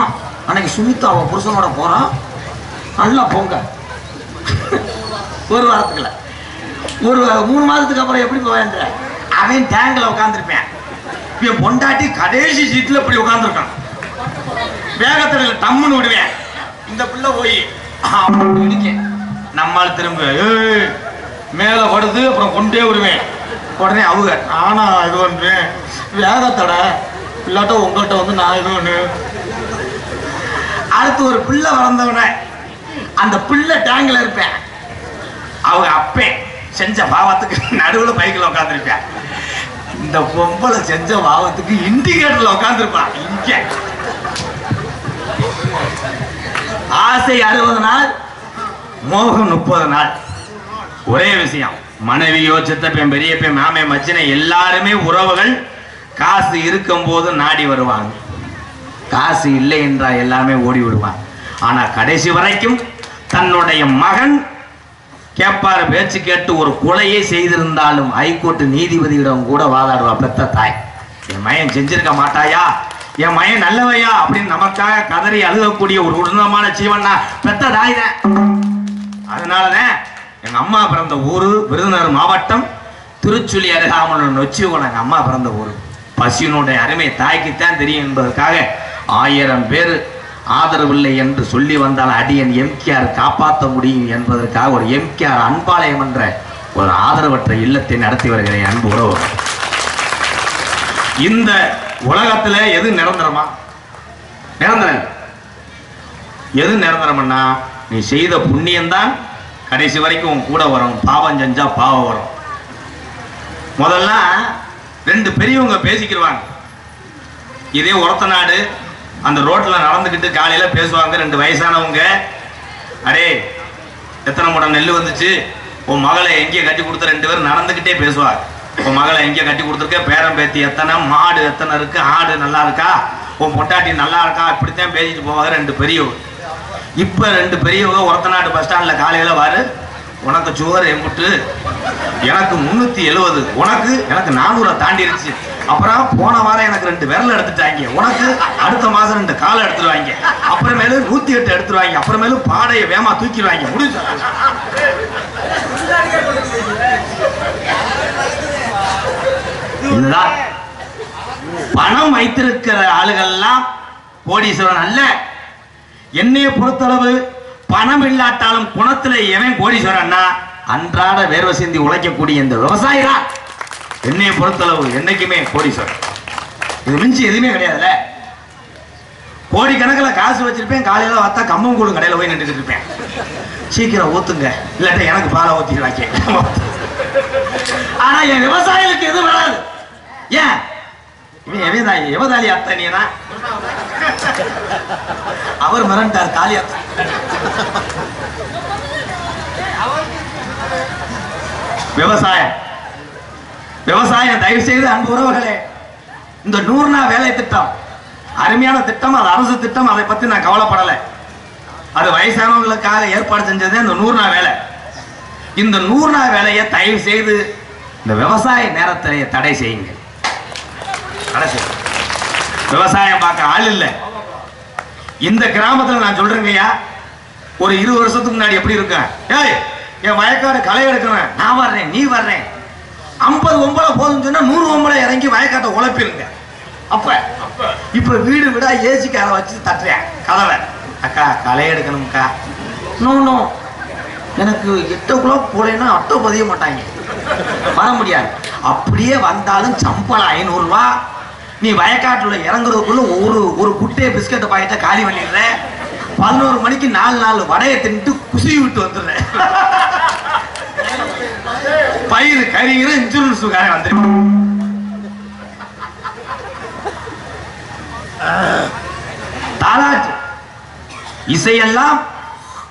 அன்னைக்கு சுமிதா அவன் புருஷனோட போறான், நல்லா போங்க. ஒரு வாரத்துக்குள்ள ஒரு 3 மாதத்துக்கு அப்புறம் எப்படி போவேன்ற அவன் டேங்கில் உட்காந்துருப்பேன். இவன் பொண்டாட்டி கடைசி சீட்ல இப்படி உட்காந்துருக்கான், வேகத்துல டம்முன்னு விடுவேன். இந்த பிள்ளை போய் நம்மால் திரும்ப மேல படுது, அப்புறம் கொண்டே விடுவேன். உடனே அவங்க ஆனா இது பண்ணுவேன், வேகத்தட இல்லாட்ட உங்கள்கிட்ட வந்து நான் இது ஒண்ணு. அடுத்து ஒரு பிள்ளை வளர்ந்தவன அந்த பிள்ளை டேங்கில் இருப்பேன். அவங்க அப்பே செஞ்ச பாவத்துக்கு நடுவில் பைக்கில் உட்காந்துருப்பேன். இந்த பொம்பளை செஞ்ச பாவத்துக்கு இண்டிகேட்டர்ல உட்காந்துருப்பான். இங்க ஆசை 60 நாள், மோகம் 30 நாள். ஒரே விஷயம், மனைவியோ சித்தப்பேன் பெரியப்பேன் மாமே மச்சினை எல்லாருமே உறவுகள் காசு இருக்கும் போது நாடி வருவாங்க, காசு இல்லை என்றால் எல்லாமே ஓடி விடுவாங்க. ஆனா கடைசி வரைக்கும் தன்னுடைய மகன் கேட்பாரு பேச்சு கேட்டு ஒரு கொலையை செய்திருந்தாலும் ஹைகோர்ட் நீதிபதியிடம் கூட வாதாடுவா பெத்த தாய். என் மயன் செஞ்சிருக்க மாட்டாயா, என் மயன் நல்லவையா அப்படின்னு நமக்காக கதறி அழுகக்கூடிய ஒரு உன்னதமான ஜீவனா பெத்த தாய் தான். அதனாலதான் எங்க அம்மா பிறந்த ஊரு விருதுநகர் மாவட்டம் திருச்சுழி அருகாமல் நொச்சிவனம். எங்க அம்மா பிறந்த ஊரு. பசியினுடைய அருமை தாய்க்குத்தான் தெரியும் என்பதற்காக 1000 பேர் ஆதரவில்லை என்று சொல்லி வந்தால் அடியன் எம்கேஆர் காப்பாற்ற முடியும் என்பதற்காக ஒரு எம்கேஆர் அன்பாலயம் என்ற ஒரு ஆதரவற்ற இல்லத்தை நடத்தி வருகிறேன். அன்பு உறவு, இந்த உலகத்துல எது நிரந்தரமா? நிரந்தரம். எது நிரந்தரம்னா நீ செய்த புண்ணியம்தான் கடைசி வரைக்கும் உன் கூட வரும், பாவம் செஞ்சா பாவம் வரும். முதல்ல 2 பெரியவங்க பேசிக்கிடுவாங்க. இதே ஒருத்த நாடு அந்த ரோட்ல நடந்துக்கிட்டு காலையில பேசுவாங்க. 2 வயசானவங்க, அடே எத்தனை மூட நெல் வந்துச்சு, உன் மகளை எங்கே கட்டி கொடுத்த 2 பேரும் நடந்துக்கிட்டே பேசுவாங்க. உன் மகளை எங்கே கட்டி கொடுத்துருக்க, பேரம் பேத்தி எத்தனை, மாடு எத்தனை இருக்கு, ஆடு நல்லா இருக்கா, உன் பொட்டாட்டி நல்லா இருக்கா, இப்படித்தான் பேசிட்டு போவாங்க 2 பெரியவங்க. இப்ப 2 பெரியவங்க ஒருத்த நாடு பஸ் ஸ்டாண்ட்ல காலையில வாரு, உனக்கு சுகர் எம்புட்டு, எனக்கு 370, உனக்கு எனக்கு 400 தாண்டிருச்சு, அப்புறம் போன வாரம் எனக்கு 2 விரல் எடுத்துட்டாங்க, உனக்கு அடுத்த மாசம் 2 காலை எடுத்துருவாங்க, அப்புறமேலு 108 எடுத்துருவாங்க, அப்புறமேலு பாடையை வேமா தூக்கிடுவாங்க. முடிஞ்சு. இதுதான் பணம் வைத்திருக்கிற ஆளுகள்லாம் கோடீஸ்வரன் அல்ல. என்னைய பொறுத்தளவு பணம் இல்லாட்டாலும் குணத்துல எவன் கோடீஸ்வரன்னா அன்றாட வேர்வை சிந்தி உழைக்கக்கூடிய இந்த விவசாயி தான் என்னைய பொறுத்தளவு என்னைக்குமே கோடீஸ்வரன். இது மிஞ்சி எதுவுமே கிடையாதுல்ல. கோடிக்கணக்கில் காசு வச்சிருப்பேன், காலையில பார்த்தா கம்பங்கூழ் கடையில் போய் நின்றுட்டு இருப்பேன். சீக்கிரம் ஊத்துங்க, இல்லாட்ட எனக்கு பாலை ஊத்திடுவாங்க. ஆனா என் விவசாயிகளுக்கு எதுவும் வராது. ஏன் எவதாலி அத்தை நீனா அவர் மறந்தார் தாலி அத்தை. விவசாயம் தயவு செய்து அன்பு உறவுகளே, இந்த 100 நாள் வேலை திட்டம் அருமையான திட்டம். அது அரசு திட்டம். அதை பத்தி நான் கவலைப்படலை. அது வயசானவங்களுக்காக ஏற்பாடு செஞ்சதே இந்த 100 நாள் வேலை. இந்த 100 நாள் வேலையை தயவு செய்து இந்த விவசாய நேரத்திலேயே தடை செய்யுங்க. விவசாயம் பார்க்க ஆள் இல்லை இந்த கிராமத்தில். நான் சொல்றேங்கய்யா, ஒரு 20 வருஷத்துக்கு முன்னாடி எப்படி இருக்கேன், ஏய் என் வயக்காடு களை எடுக்கணும், நான் வர்றேன் நீ வர்றேன், 50 ஒம்பளை போதும் சொன்னா 100 ஒம்பளை இறங்கி வயக்காட்டை உழைப்பிருங்க. இப்ப வீடு விடா ஏசிக்கார வச்சு தட்டுறேன் கதவை, அக்கா களை எடுக்கணும்க்கா. நோ எனக்கு 8 o'clock போலேன்னா அட்டோ பதிய மாட்டாங்க, வர முடியாது. அப்படியே வந்தாலும் சம்பளம் 500 ரூபா. நீ வயக்காட்டுல இறங்குறதுக்குள்ள ஒரு குட்டையை பிஸ்கட்டை பாக்கெட்டை காலி பண்ணிடுற. 11 மணிக்கு 4 வடையை தின்ட்டு குசி விட்டு வந்துடுறேன். பயிர் கறிகிற இன்சூரன்ஸ் வந்துடும். தாலாட்டு இசையெல்லாம்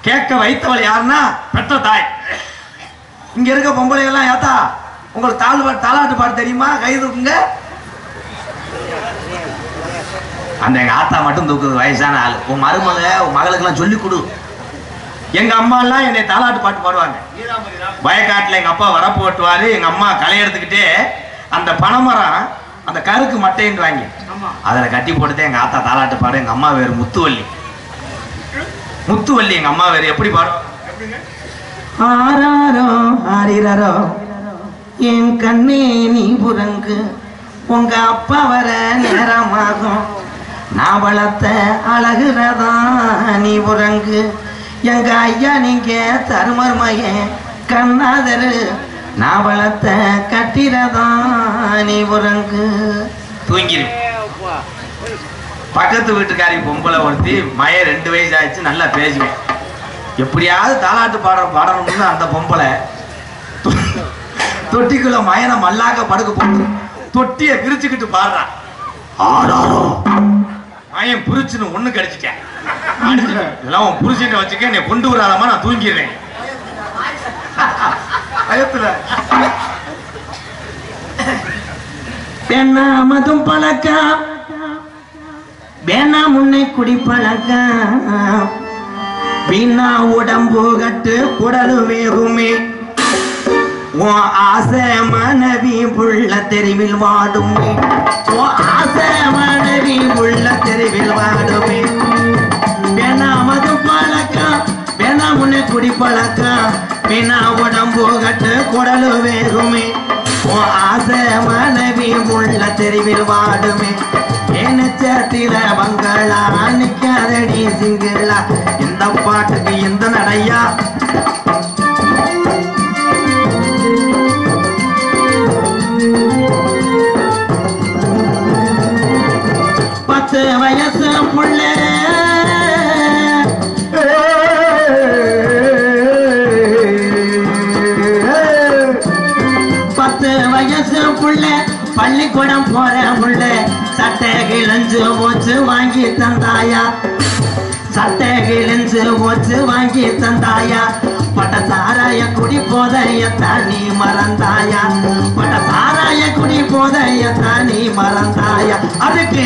கேட்க வைத்தவள் யாருன்னா பெற்ற தாய். இங்க இருக்க பொம்பளை எல்லாம் ஏத்தா உங்களுக்கு தாலாட்டு பாட்டு தெரியுமா? கை தூக்குங்க. அந்த எங்க ஆத்தா மட்டும் தூக்குது, வயசான ஆளு. உன் மருமக உன் மகளுக்கு எல்லாம் சொல்லி கொடு. எங்க அம்மா எல்லாம் என்னை தாலாட்டு பாட்டு பாடுவாங்க. வயக்காட்டுல எங்க அப்பா வரப்பு ஓட்டுவாரு, எங்க அம்மா களை எடுத்துக்கிட்டே அந்த பனைமரம் அந்த கருக்கு மட்டைன்னு வாங்கி அதுல கட்டி போட்டுதான் எங்க ஆத்தா தாலாட்டு பாடு. எங்க அம்மா வேறு முத்துவள்ளி. எங்க அம்மா வேறு எப்படி பாடும்? ஆராரோ ஆரிரரோ என் கண்ணே நீ புறங்கு, உங்க அப்பா வர நேரமாகும், நான் வளர்த்த அழகுறதா நீ புறங்கு, எங்க ஐயா நீங்க தருமர் மகன் கண்ணாதரு, நான் வளர்த்த கட்டிரதா நீ புறங்கு. தூங்கிரு. பக்கத்து வீட்டுக்காரி பொம்பளை ஒருத்தி மய 2 வயசு ஆயிடுச்சு, நல்லா பேசுவேன். எப்படியாவது தாலாட்டு பாடணும்னு அந்த பொம்பளை தொட்டிக்குள்ள மயனை மல்லாக்க படுக்க போட்டு தொட்டியை பிரிச்சுக்கிட்டு பாடுறான். ஆடாரோ மயம் புரிச்சுன்னு ஒண்ணு கிடைச்சிட்டேன். இதெல்லாம் புரிச்சுட்டு வச்சுக்க, நீ கொண்டு வராதமா நான் தூங்கிடுறேன். பயத்துல பெண்ணா மதும் பழக்கம், வேணா முன்னை குடி பழக்கம், வீணா உடம்பு கட்டு குடலு வேகுமே, உன் ஆசை மனைவி புள்ள தெருவில் வாடுமே, உன் ஆசை மனைவி புள்ள தெருவில் வாடுமே. வேணா மதும் பழக்கம், வேணா முன்னை குடி பழக்கம், வீணா உடம்பு கட்டு குடலு வேகுமே, உன் ஆசை மனைவி உள்ள தெருவில் வாடுமே. ஏனச்சத்தில பங்களா நிக்காதடி சிங்களா, இந்த பாட்டுக்கு இந்த நடையா. பத்து வயசு புள்ள பள்ளிக்கூடம் போற புள்ள, சட்டை கிழிஞ்சு போச்சு வாங்கி தந்தாயா, சட்டை கிழிஞ்சு போச்சு வாங்கி தந்தாயா, பட்ட சாராய குடி போதையத்தான் நீ மறந்தாயா, பட்ட சாராய குடி போதையத்தான் நீ மறந்தாயா. அதுக்கு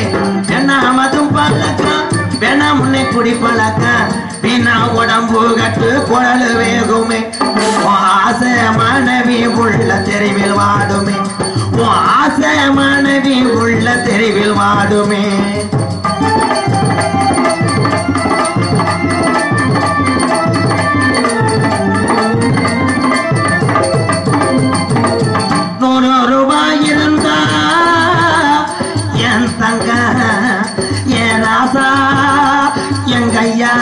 என்ன மதும் பழக்கம், வேணா முன்னை குடி பழக்கம், வீணா உடம்பு கட்டு குழலு வேகுமே, ஆசை மனைவி உள்ள தெருவில் வாடுமே, ஆசை மனைவி உள்ள தெருவில் வாடுமே. ₹100 இருந்தா என் தங்க என் ராசா எங்கையா,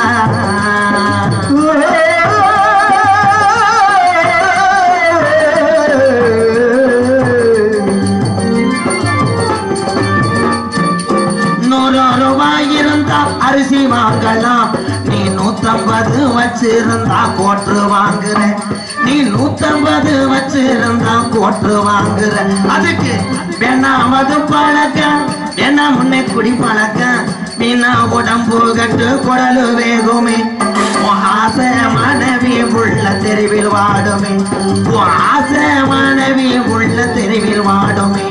அரிசி வாங்கலாம், நீ 150 வச்சிருந்தா கோட்டு வாங்குற, நீ 150 வச்சிருந்தா கோட்டு போட்டு வாங்குற அதுக்கு வேணாமது பழக்கம் என்ன முன்னே குடி பழக்கம் வீணா உடம்பு கட்டு குடலு வேகுமே ஆசை மனைவி உள்ள தெருவில் வாடுமே ஆசை மனைவி உள்ள தெருவில் வாடுமே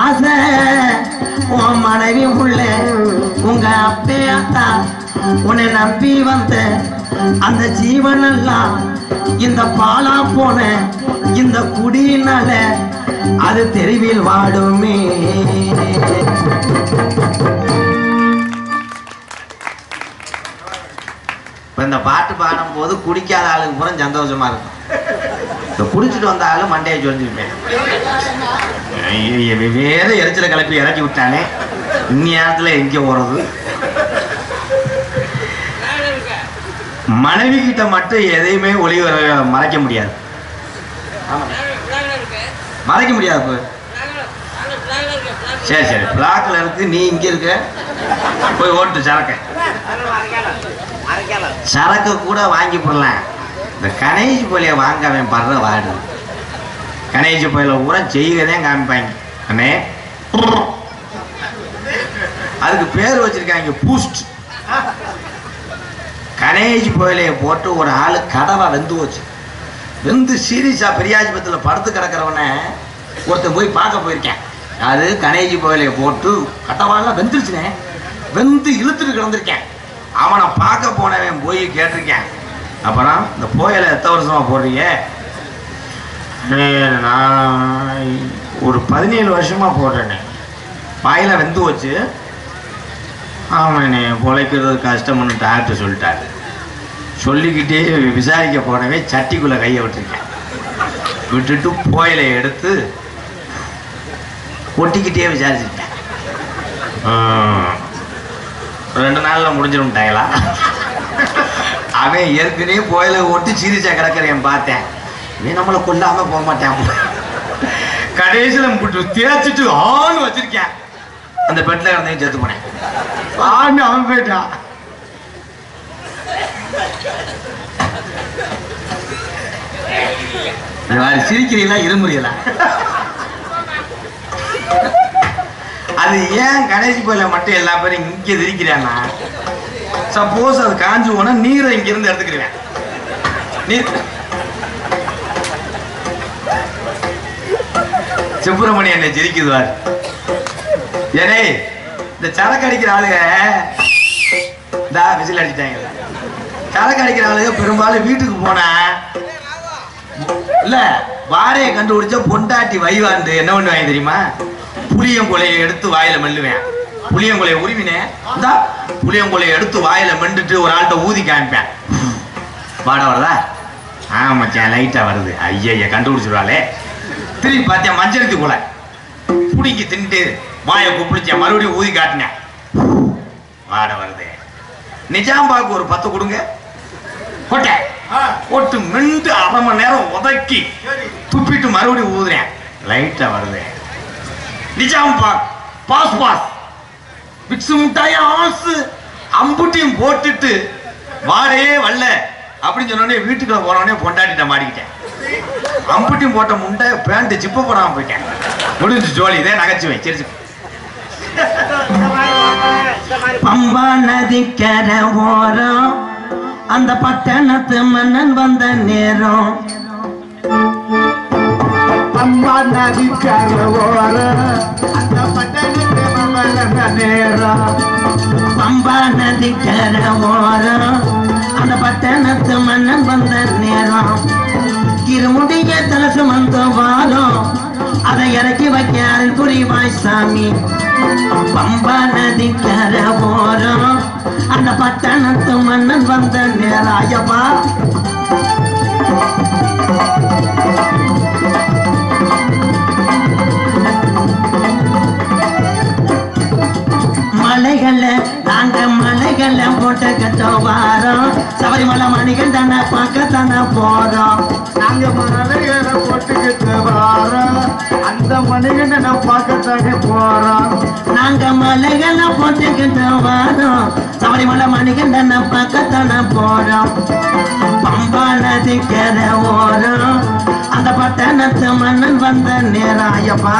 ஆசை உன் மனைவி உள்ள உங்க அப்பா உன்னை நம்பி வந்த அந்த ஜீவனெல்லாம் இந்த பாலா போன இந்த குடியினால அது தெருவில் வாடுமே. இந்த பாட்டு பாடும் போது குடிக்காத ஆளுக்கு பூரா சந்தோஷமா இருக்கும். இந்த குடிச்சிட்டு வந்த ஆளு மண்டையை சொல்லிருப்பேன். வேற எரிச்சல கிளப்பி இறக்கி விட்டானே, இந்நேரத்துல எங்க போறது? மனைவி கிட்ட மட்டும் எதையுமே ஒளி மறைக்க முடியாது, மறைக்க முடியாது. சரி சரி, பிளாக்ல இருக்கு, நீ இங்க இருக்க, போய் ஓட்டு சரக்க. சரக்கு கூட வாங்கி போடலாம். இந்த கணேஜ் போலிய வாங்கவன் படுற வாடு. கணேஜ் போயில பூரா செய்வதே காமிப்பாங்க. அண்ணே அதுக்கு பேர் வச்சிருக்காங்க பூஸ்ட். கணேஜ் போயிலைய போட்டு ஒரு ஆளு கதவா வெந்து வச்சு வெந்து சீரியஸா பெரியாஜிபத்தில் படுத்து கிடக்கிறவன ஒருத்தன் போய் பார்க்க போயிருக்கேன். அது கணேஜ் போயிலைய போட்டு கதவாலாம் வெந்துருச்சுனே, வெந்து இழுத்துட்டு கிடந்திருக்கேன். அவனை பார்க்க போனவன் போய் கேட்டிருக்கேன், அப்புறம் இந்த போயில எத்தனை வருஷமா போடுறீங்க? நான் ஒரு 17 வருஷமா போடுறேனே. வாயில வெந்து வச்சு அவனே பொழைக்கிறது கஷ்டம்னு டாக்டர் சொல்லிட்டாரு. சொல்லிக்கிட்டே விசாரிக்க போனவே சட்டிக்குள்ள கையை விட்டுருக்கேன். விட்டுட்டு போயில எடுத்து ஒட்டிக்கிட்டே விசாரிச்சுட்டேன். 2 நாள்ல முடிஞ்சிரும்ட்டாங்களா? அவன் ஏற்கனவே போயில ஒட்டி சீரியஸா கிடக்கிறேன் பார்த்தேன். இவன் நம்மளை கொல்லாம போக மாட்டான். கடைசியில் தேய்ச்சிட்டு ஆண் வச்சிருக்கேன். அந்த பெட்ல இருந்தையும் செத்து போனேன். ஆண் அவன் போயிட்டான். சிரிக்கிறீங்களா இருமுறீங்களா? அது ஏன் கடைசி கோயில மட்டும் எல்லா பேரும் இங்க திரிக்கிறான்னா, சப்போஸ் அது காஞ்சி போனா நீரை இங்க இருந்து எடுத்துக்கிறேன். நீர் சுப்பிரமணியன் என்னை சிரிக்குதுவார். ஏனே இந்த சரக்கு அடிக்கிற ஆளுங்க விசில் அடிச்சிட்டாங்க. சரக்கு அடிக்கிற ஆளுங்க பெரும்பாலும் வீட்டுக்கு போன இல்ல வாடையை கண்டுபிடிச்ச பொண்டாட்டி வைவாண்டு என்ன பண்ணுவாங்க தெரியுமா? புளியங்கொலையை எடுத்து வாயில மெல்லுவேன். புளியங்கொலையை உரிவினேன், இந்த புளியங்கொலையை எடுத்து வாயில மெண்டுட்டு ஒரு ஆள்கிட்ட ஊதி காமிப்பேன். வாடை வருதா? ஆமாச்சான் லைட்டா வருது. ஐயா கண்டுபிடிச்சிருவாளே. திரும்பி பார்த்தேன் மஞ்சளுக்கு கொலை புடிங்கி தின்ட்டு வாயை குப்பிடிச்சேன். மறுபடியும் ஊதி காட்டினேன், வாடை வருது. நிஜாம்பாக்கு ஒரு 10 கொடுங்க. கொட்டை போட்டு மெண்டு 1/2 மணி நேரம் உதக்கி துப்பிட்டு மறுபடியும் ஊதுறேன், லைட்டா வருது. நிஜாம்பாக் பாஸ் பாஸ் பிக்ஸு முட்டாய ஆசு அம்புட்டியும் போட்டுட்டு வாடையே வரல அப்படின்னு சொன்னோடனே வீட்டுக்குள்ள போனோடனே பொண்டாட்டிட்ட மாடிக்கிட்டேன். அம்புட்டியும் போட்ட முண்டை பேண்ட் ஜிப்பு போடாம போயிட்டேன். முடிஞ்சு ஜோலி. இதே நகைச்சுவை. சரி, பம்பா நதிக்கர ஓரம் அந்த பட்டணத்து மன்னன் வந்த நேரம். பம்பா நதிக்கர ஓரம் அந்த பட்டணத்து மன்னன் வந்த நேரம். பம்பா நதிக்கர ஓரம் அந்த பட்டணத்து மன்னன் வந்த நேரம். இருமுடிய தலசு வந்த வாரம் அதை இறக்கி வைக்க அருள் புரிவாய் சாமி. பம்பா நதிக்கர ஓரம் அந்த பட்டணத்து மன்னன் வந்த நேராயப்பா. மலைகள்ல நாங்க மலைகள்ல போட்ட கட்ட வாரம். சபரிமலை மணிகண்டனை பார்க்கத்தானே போறோம். நாங்க மலைகளை போட்டுக்கிட்டு வாரோம், அந்த மணிகண்டனை பார்க்கத்தானே போறோம். நாங்க மலைகளை போட்டுக்கிட்டு வாரோம், சபரிமலை மணிகண்டனை பார்க்கத்தானே போறோம். பம்பா நதிக்கர ஓரம் அந்த பட்டணத்து மன்னன் வந்த நேரம் ஐயப்பா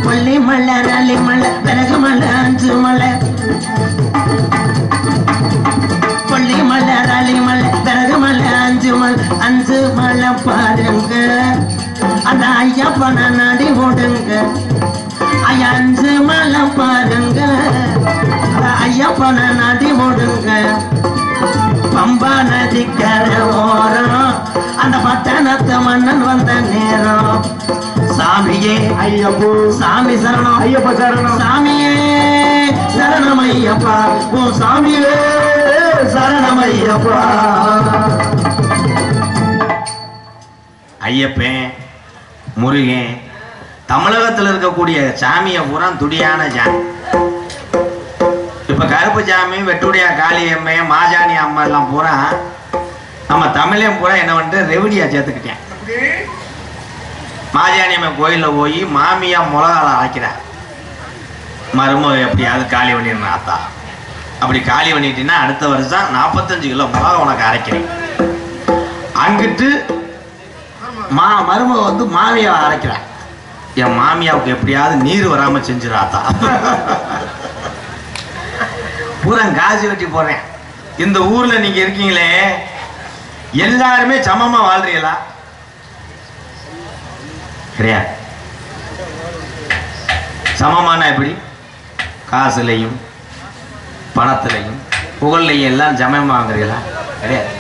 கொல்லி மலை ரலி மலை பிறகு மலை அஞ்சு மலை கொல்லி மலை ரலி மலை பிறகு மலை அஞ்சு மலை பாருங்க அந்த ஐயப்பனை நடி ஓடுங்க ஐயா அஞ்சு மலை பாருங்க அந்த ஐயப்பனை நடி ஓடுங்க பம்பா நதிக்கர ஓரம் அந்த பட்டணத்து மன்னன் வந்த நேரம் சாமியே ஐயப்போ சாமி சரணம் ஐயப்ப சரணம் சாமியே சரணம் ஐயப்பா ஓ சாமியே சரணம் ஐயப்பா ஐயப்பன் முருகன் தமிழகத்தில் இருக்கக்கூடிய சாமியை பூரா துடியான சாமி. இப்ப கருப்பு சாமி வெட்டுடைய காளியம்மை மாஜானி அம்மா எல்லாம் பூரா நம்ம தமிழையும் பூரா என்ன பண்ணிட்டு ரெவடியா சேர்த்துக்கிட்டேன். மாஜானி அம்மை கோயிலில் போய் மாமியா மிளகால அரைக்கிறார். மருமக எப்படியாவது காலி பண்ணிடணும் அத்தா. அப்படி காலி பண்ணிட்டீங்கன்னா அடுத்த வருஷம் 45 கிலோ மிளகா உனக்கு அரைக்கிறேன். அங்கிட்டு மருமக வந்து மாமியாவை அரைக்கிறார். என் மாமியாவுக்கு எப்படியாவது நீர் வராம செஞ்சிடாத்தா. பூரா காசு வெட்டி போடுறேன். இந்த ஊர்ல நீங்க இருக்கீங்களே எல்லாருமே சமமா வாழ்றீங்களா? கிடையாது. சமமான எப்படி? காசுலையும் பணத்திலையும் புகழ்லையும் எல்லாம் சமமா வாங்குறீங்களா? கிடையாது.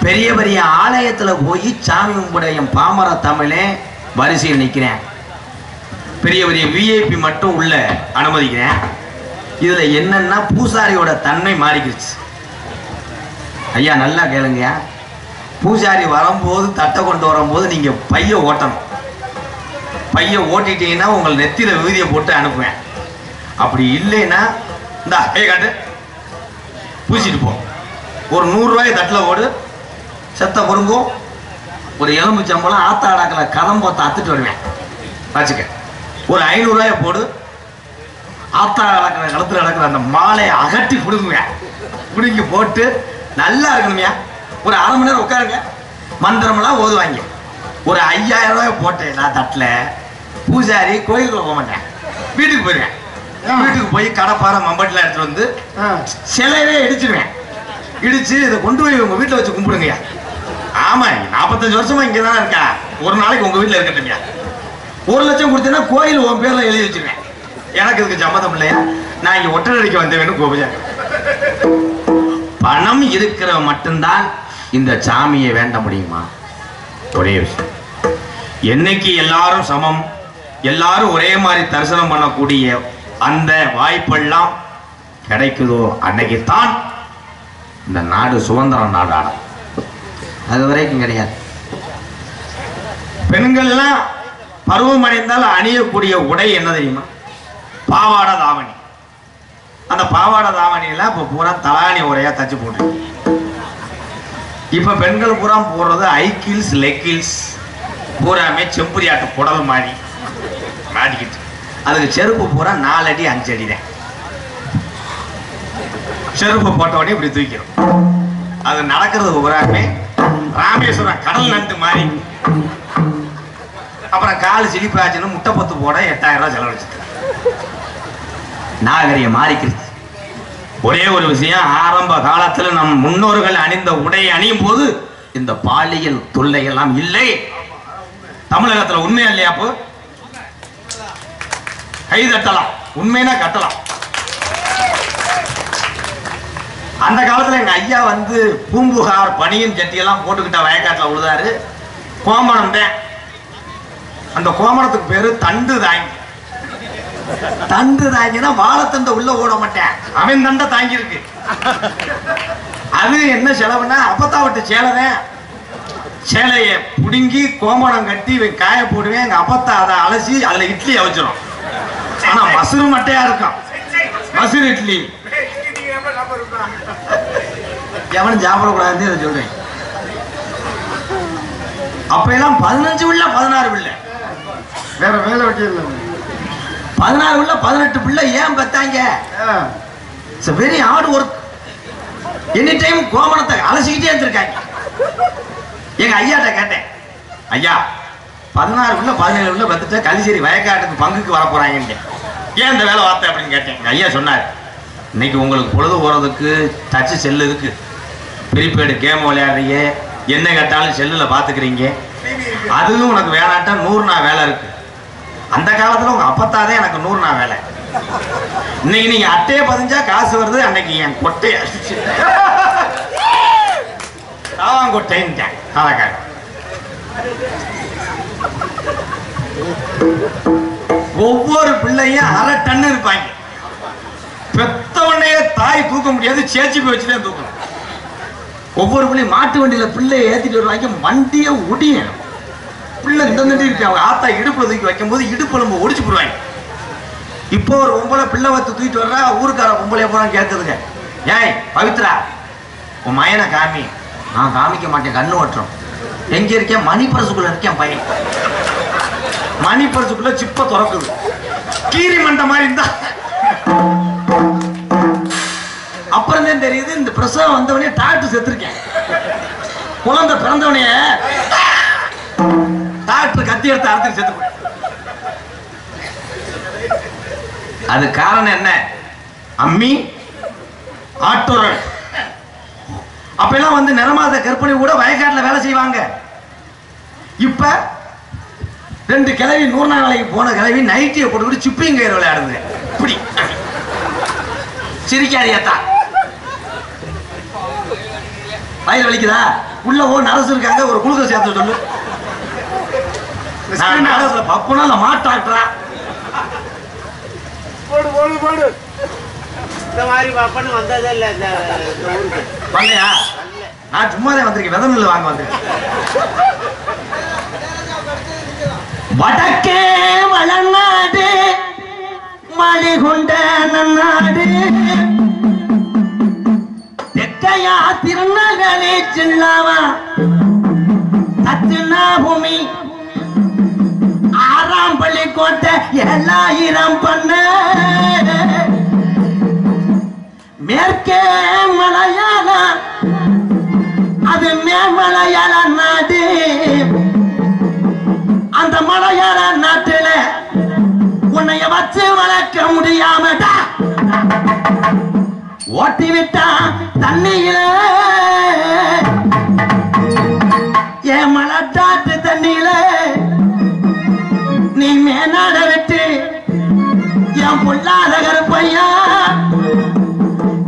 பெரிய பெரிய ஆலயத்துல போய் சாமி கும்பிட என் பாமர தமிழே வரிசையில் நிற்கிறேன். பெரிய பெரிய விஐபி மட்டும் உள்ள அனுமதிக்கிறேன். இதுல என்னன்னா பூசாரியோட தன்மை மாறிக்கிடுச்சு. ஐயா நல்லா கேளுங்கய்யா. பூசாரி வரும்போது தட்டை கொண்டு வரும்போது நீங்க பைய ஓட்டணும். பைய ஓட்டிட்டீங்கன்னா உங்கள் நெத்தியில விபூதியை போட்டு அனுப்புவேன். அப்படி இல்லைன்னா இந்த காட்டு பூசிட்டு போ. ஒரு 100 ரூபாய் தட்டில் ஓடு. செத்த பொருங்கும் ஒரு எலும்பு சம்பளம் ஆத்தா அடக்கல கதம் போத்த அத்துட்டு வருவேன் வச்சுக்க. ஒரு 500 ரூபாயை போடு. ஆத்தா அடக்கிற களத்தில் நடக்கிற அந்த மாலையை அகட்டி பிடுங்குவேன். பிடுங்கி போட்டு நல்லா இருக்கணுமையா ஒரு 1/2 மணி நேரம் உட்காருங்க. மந்திரமெல்லாம் ஓதுவாங்க. ஒரு 5000 ரூபாய் போட்டேன் நான் தட்டில். பூசாரி கோயிலுக்குள்ள போக மாட்டேன், வீட்டுக்கு போயிடுவேன். வீட்டுக்கு போய் கடப்பாறை மம்பட்டிலாம் எடுத்துட்டு வந்து சிலையவே இடிச்சிருவேன். இடிச்சு இதை கொண்டு போய் உங்க வீட்டில் வச்சு கும்பிடுங்கய்யா. ஆமா 45 வருஷமா இங்கே தானே இருக்கா. ஒரு நாளைக்கு உங்க வீட்டில் இருக்கட்டும்யா. 1 லட்சம் கொடுத்தீங்கன்னா கோயில் உன் பேர்ல எழுதி வச்சிருவேன். எனக்கு இதுக்கு சம்மதம் இல்லையா? நான் இங்க ஒற்றடிக்க வந்தேன்னு கோபுஜா. பணம் இருக்கிற மட்டும்தான் இந்த சாமியை வேண்ட முடியுமா? ஒரே விஷயம். என்னைக்கு எல்லாரும் சமம், எல்லாரும் ஒரே மாதிரி தரிசனம் பண்ணக்கூடிய அந்த வாய்ப்பெல்லாம் கிடைக்குதோ அன்னைக்கு தான் இந்த நாடு சுதந்திர நாடாடும். அது வரைக்கும் கிடையாது. பெண்கள்லாம் பருவம் அடைந்தால் அணியக்கூடிய உடை என்ன தெரியுமா? பாவாடை தாவணி. அந்த பாவாடை தாவணியெல்லாம் இப்போ பூரா தலாணி உரையா தச்சு போட்டு. இப்ப பெண்கள் பூரா போடுறது ஐக்கில்ஸ் லெக்கில்ஸ் பூராமே செம்புரியாட்டு குடல் மாதிரி மாட்டிக்கிட்டு. அதுக்கு செருப்பு பூரா 4 அடி 5 அடி தான். செருப்பு போட்ட உடனே இப்படி தூக்கிறோம். அது நடக்கிறது பூராமே ராமேஸ்வரம் கடல் நண்டு மாதிரி. அப்புறம் கால் சிலிப்பாச்சுன்னு முட்டை பத்து போட 8000 ரூபாய் செலவழிச்சு. நாகரிகம் மாறிக்கிறது. ஒரே ஒரு விஷயம், ஆரம்ப காலத்தில் நம் முன்னோர்கள் அணிந்த உடையை அணியும் போது இந்த பாலியல் தொல்லை எல்லாம் இல்லை. தமிழகத்தில் உண்மையா இல்லையா? அப்போ கை தட்டலாம், உண்மைனா கட்டலாம். அந்த காலத்துல எங்க ஐயா வந்து பூம்புகார் பனியின் சட்டியெல்லாம் போட்டுக்கிட்ட வயக்காட்டில் உழுதாரு. கோமணம் தான். அந்த கோமணத்துக்கு பேரு தண்டு தாங்கி. தண்டு தாங்கினா வாழைத்தண்டை உள்ள ஓட மாட்டேன், அவன் தண்டை தாங்கி இருக்கு. அது என்ன செலவுன்னா அப்பத்தா விட்டு சேலைதான். சேலையை புடுங்கி கோமணம் கட்டி காய போடுவேன். எங்க அப்பத்தா அதை அலசி அதுல இட்லி அவிச்சிடும். ஆனா மசுறு மட்டையா இருக்கும். மசுறு இட்லி எவனும் சாப்பிடக்கூடாதுன்னு அதை சொல்றேன். அப்ப எல்லாம் 15 பிள்ளை 16 பிள்ளை. வேற வேலை வெட்டி இல்லை. 16 உள்ள 18 பிள்ளை ஏன் பெத்தாங்க? It's very hard work. Any time கோமணத்தை அலசிக்கிட்டே இருந்திருக்காங்க. எங்க ஐயாட்ட கேட்டேன், ஐயா 16 உள்ள 17 உள்ள பெத்துட்டு கலிசேரி வயக்காட்டுக்கு பங்குக்கு வர போறாங்க, ஏன் இந்த வேலை வார்த்தை அப்படின்னு கேட்டேன். எங்க ஐயா சொன்னார், இன்னைக்கு உங்களுக்கு பொழுது போறதுக்கு டச்சு செல்லு இருக்கு, ப்ரீபெய்டு கேம் விளையாடுறீங்க, என்ன கேட்டாலும் செல்லில் பார்த்துக்கிறீங்க, அதுவும் உனக்கு வேணாட்டா 100 நாள் வேலை இருக்கு. அந்த காலத்தில் உங்க அப்பத்தாதே எனக்கு 100 நாள் வேலை. இன்னைக்கு நீங்க அட்டையை பதிஞ்சா காசு வருது, அன்னைக்கு என் கொட்டையை அடிச்சு கொட்டைன்ட்டேன். ஒவ்வொரு பிள்ளையும் 1/2 டன் இருப்பாங்க. பெத்தவனையே தாய் தூக்க முடியாது, சேச்சி போய் வச்சுதான் தூக்கணும். ஒவ்வொரு பிள்ளையும் மாட்டு வண்டியில பிள்ளைய ஏத்திட்டு வருவாங்க, வண்டியை ஒடியும். பிள்ளை இந்த இருக்கு, அவங்க ஆத்தா இடுப்புல தூக்கி வைக்கும் போது இடுப்பு நம்ம ஒடிச்சு போடுவாங்க. இப்போ ஒரு பொம்பளை பிள்ளை வத்து தூக்கிட்டு வர்றா, ஊருக்கார பொம்பளைய போறான் கேட்குதுங்க, ஏய் பவித்ரா உன் மயனை காமி. நான் காமிக்க மாட்டேன், கண்ணு ஓட்டுறோம். எங்க இருக்கேன்? மணி பரிசுக்குள்ள இருக்கேன் பையன். மணி பரிசுக்குள்ள சிப்ப திறக்குது, கீரி மண்ட மாதிரி இருந்தா. அப்புறம் தான் தெரியுது இந்த பிரசவம் வந்தவனே டாக்டர் செத்துருக்கேன். குழந்தை பிறந்தவனே டாக்டர் கத்தி எடுத்து அறுத்து செத்து போய். அது காரணம் என்ன? அம்மி ஆட்டோரல். அப்பெல்லாம் வந்து நிறமாத கற்பனை கூட வயக்காட்டில் வேலை செய்வாங்க. இப்ப 2 கிழவி 100 நாள் வேலைக்கு போன கிழவி நைட்டியை போட்டுக்கிட்டு சிப்பிங் கயிறு விளையாடுது. இப்படி சிரிக்காதியாத்தா, வயிறு வலிக்குதா? உள்ள நரசு இருக்காங்க, ஒரு குளுக்க சேர்த்து சொல்லு. பப்புனா இல்ல மாட்டாக்குறா. போடு போடு போடு. இந்த மாதிரி பப்பன்னு வந்ததே இல்லை இந்த ஊருக்கு. வரலையா? நான் சும்மாதான் வந்திருக்கேன், வித நெல் வாங்க வந்திருக்கேன். வடக்கே வளநாடு மழை கொண்ட நன்னாடு, தெற்கையா திருநெல்வேலி சின்னாவா தத்துனா பூமி, 6ஆம் பள்ளி கோட்டை 7000 பண்ண, மேற்கே மலையாள அது மேமலையாள நாடு. அந்த மலையாள நாட்டில உன்னைய வச்சு வளர்க்க முடியாமட்டா ஓட்டி விட்டா தண்ணியில, என் மலட்டாட்டு தண்ணியில நீ மேனாட விட்டு என் பொல்லாத கருப்பையா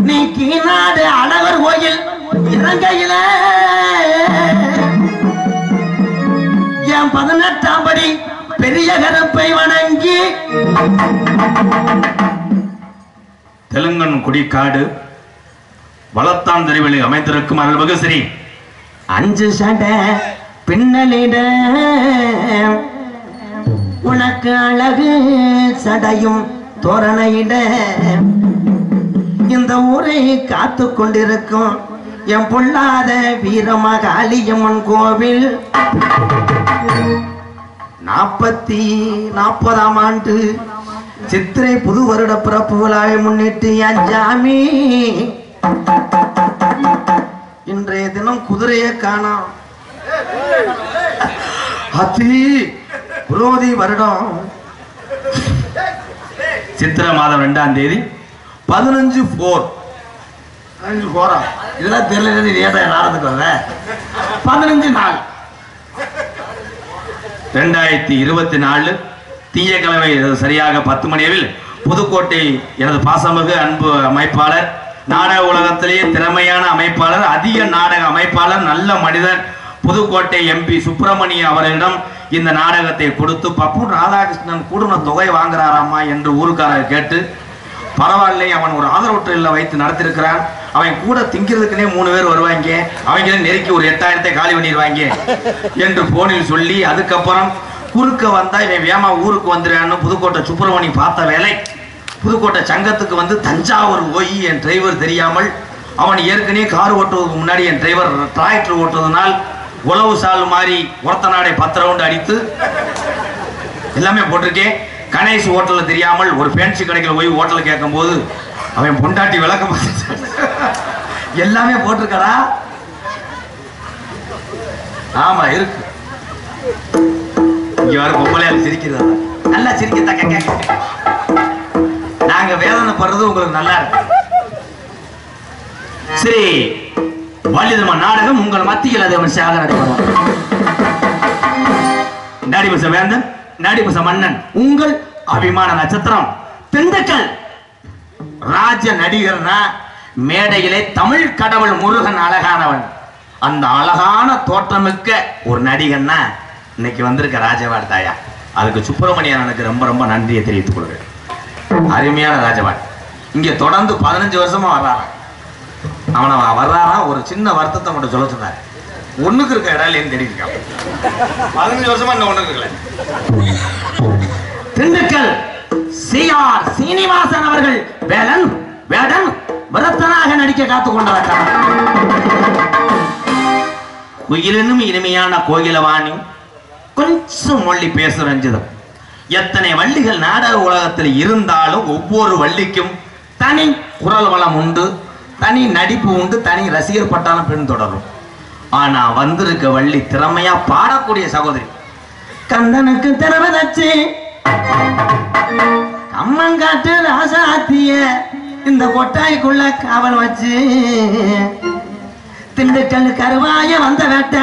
நீ கீநாடு அழகர் கோயில் இறங்கையில என் 18ஆம் படி பெரிய கருப்பை வணங்கி. தெலுங்கன் குடிக்காடு வளத்தான் தெருவில் அமைந்திருக்கும் அருள்மிகு ஸ்ரீ 5 சடை பின்னலிட உனக்கு அழகு சடையும் தோரணையிட, இந்த ஊரை காத்து கொண்டிருக்கும் என் பொல்லாத வீரமகாளியம்மன் கோவில் 40ஆம் ஆண்டு சித்திரை புது வருட பிறப்பு விழாவை முன்னிட்டு என் ஜாமி இன்றைய தினம் குதிரையை காணோம். அத்தி புரோதி வருடம் சித்திரை மாதம் 2ஆம் தேதி 15/4 இதெல்லாம் தெரியல. ஏதா நாளத்துக்கு வர 15 நாள் 2024 திங்கட்கிழமை சரியாக 10 மணி அளவில் புதுக்கோட்டை எனது பாசமிகு அன்பு அமைப்பாளர், நாடக உலகத்திலேயே திறமையான அமைப்பாளர், அதிக நாடக அமைப்பாளர், நல்ல மனிதர், புதுக்கோட்டை எம்பி சுப்பிரமணிய அவர்களிடம் இந்த நாடகத்தை கொடுத்து பப்பு ராதாகிருஷ்ணன் கூடுன தொகை வாங்குறாராமா என்று ஊருக்காரர் கேட்டு, பரவாயில்லை அவன் ஒரு ஆதரவற்றில் வைத்து நடத்திருக்கிறான், அவன் கூட திங்கிறதுக்குனே 3 பேர் வருவாங்க, அவங்க நெருக்கி ஒரு 8000 காலி பண்ணிடுவாங்க என்று போனில் சொல்லி, அதுக்கப்புறம் குறுக்க வந்தா இவன் வேமா ஊருக்கு வந்துடுறான்னு புதுக்கோட்டை சுப்பிரமணி பார்த்த வேலை, புதுக்கோட்டை சங்கத்துக்கு வந்து தஞ்சாவூர் போய் என் டிரைவர் தெரியாமல், அவன் ஏற்கனவே கார் ஓட்டுவதற்கு முன்னாடி என் டிரைவர் டிராக்டர் ஓட்டுவதனால் உழவு சால் மாதிரி ஒருத்த நாடை 10 ரவுண்டு அடித்து எல்லாமே போட்டிருக்கேன். கணேஷ் ஹோட்டல்ல தெரியாமல் ஒரு ஃபேன்சி கடையில் போய் ஹோட்டல் கேட்கும் போது அவன் பொண்டாட்டி விளக்கம் எல்லாமே போட்டிருக்காரா? ஆமா இருக்கு. இங்க வர பொம்பளையால் சிரிக்கிறதா நல்லா சிரிக்கத்தக்க கேட்க. நாங்க வேதனைப்படுறது உங்களுக்கு நல்லா இருக்கு. சரி, வள்ளிதர்ம நாடகம் உங்கள் மத்தியில் அதே மனுஷாக நடைபெறும். நடிபச வேந்தன், நடிபச மன்னன், உங்கள் அபிமான நட்சத்திரம் திண்டுக்கல் ராஜ நடிகர்னா மேடையிலே தமிழ் கடவுள் முருகன் அழகானவன். அந்த அழகான தோற்றமிக்க ஒரு நடிகன்னா இன்னைக்கு வந்திருக்க ராஜவாட் தாயா. அதுக்கு சுப்பிரமணியன் எனக்கு ரொம்ப ரொம்ப நன்றியை தெரிவித்துக் கொள்கிறேன். அருமையான ராஜவாட் இங்க தொடர்ந்து 15 வருஷமா வர்றாராம். அவனை வர்றாராம். ஒரு சின்ன வருத்தத்தை மட்டும் சொல்ல சொன்னார். ஒண்ணுக்கு இருக்க இடம் இல்லைன்னு தெரிவிக்காம 15 வருஷமா இந்த ஒண்ணுக்கு இருக்கல. திண்டுக்கல் சிஆர் சீனிவாசன் அவர்கள் வேடன் விரத்தனாக நடிக்க காத்துக் கொண்டிருக்கிறார். குயிலினும் இனிமையான கோகிலவாணி கொஞ்சம் மொழி பேச ரஞ்சிதம். எத்தனை வள்ளிகள் நாடக உலகத்தில் இருந்தாலும் ஒவ்வொரு வள்ளிக்கும் தனி குரல் வளம் உண்டு, தனி நடிப்பு உண்டு, தனி ரசிகர் பட்டாளம் பின்தொடரும். ஆனா வந்திருக்க வள்ளி திறமையா பாடக்கூடிய சகோதரி. கந்தனுக்கு திறமை தச்சு கம்மங்காட்டு ராசாத்திய இந்த கொட்டாய்க்குள்ள காவல் வச்சு திண்டுக்கல் கருவாய வந்த வேட்ட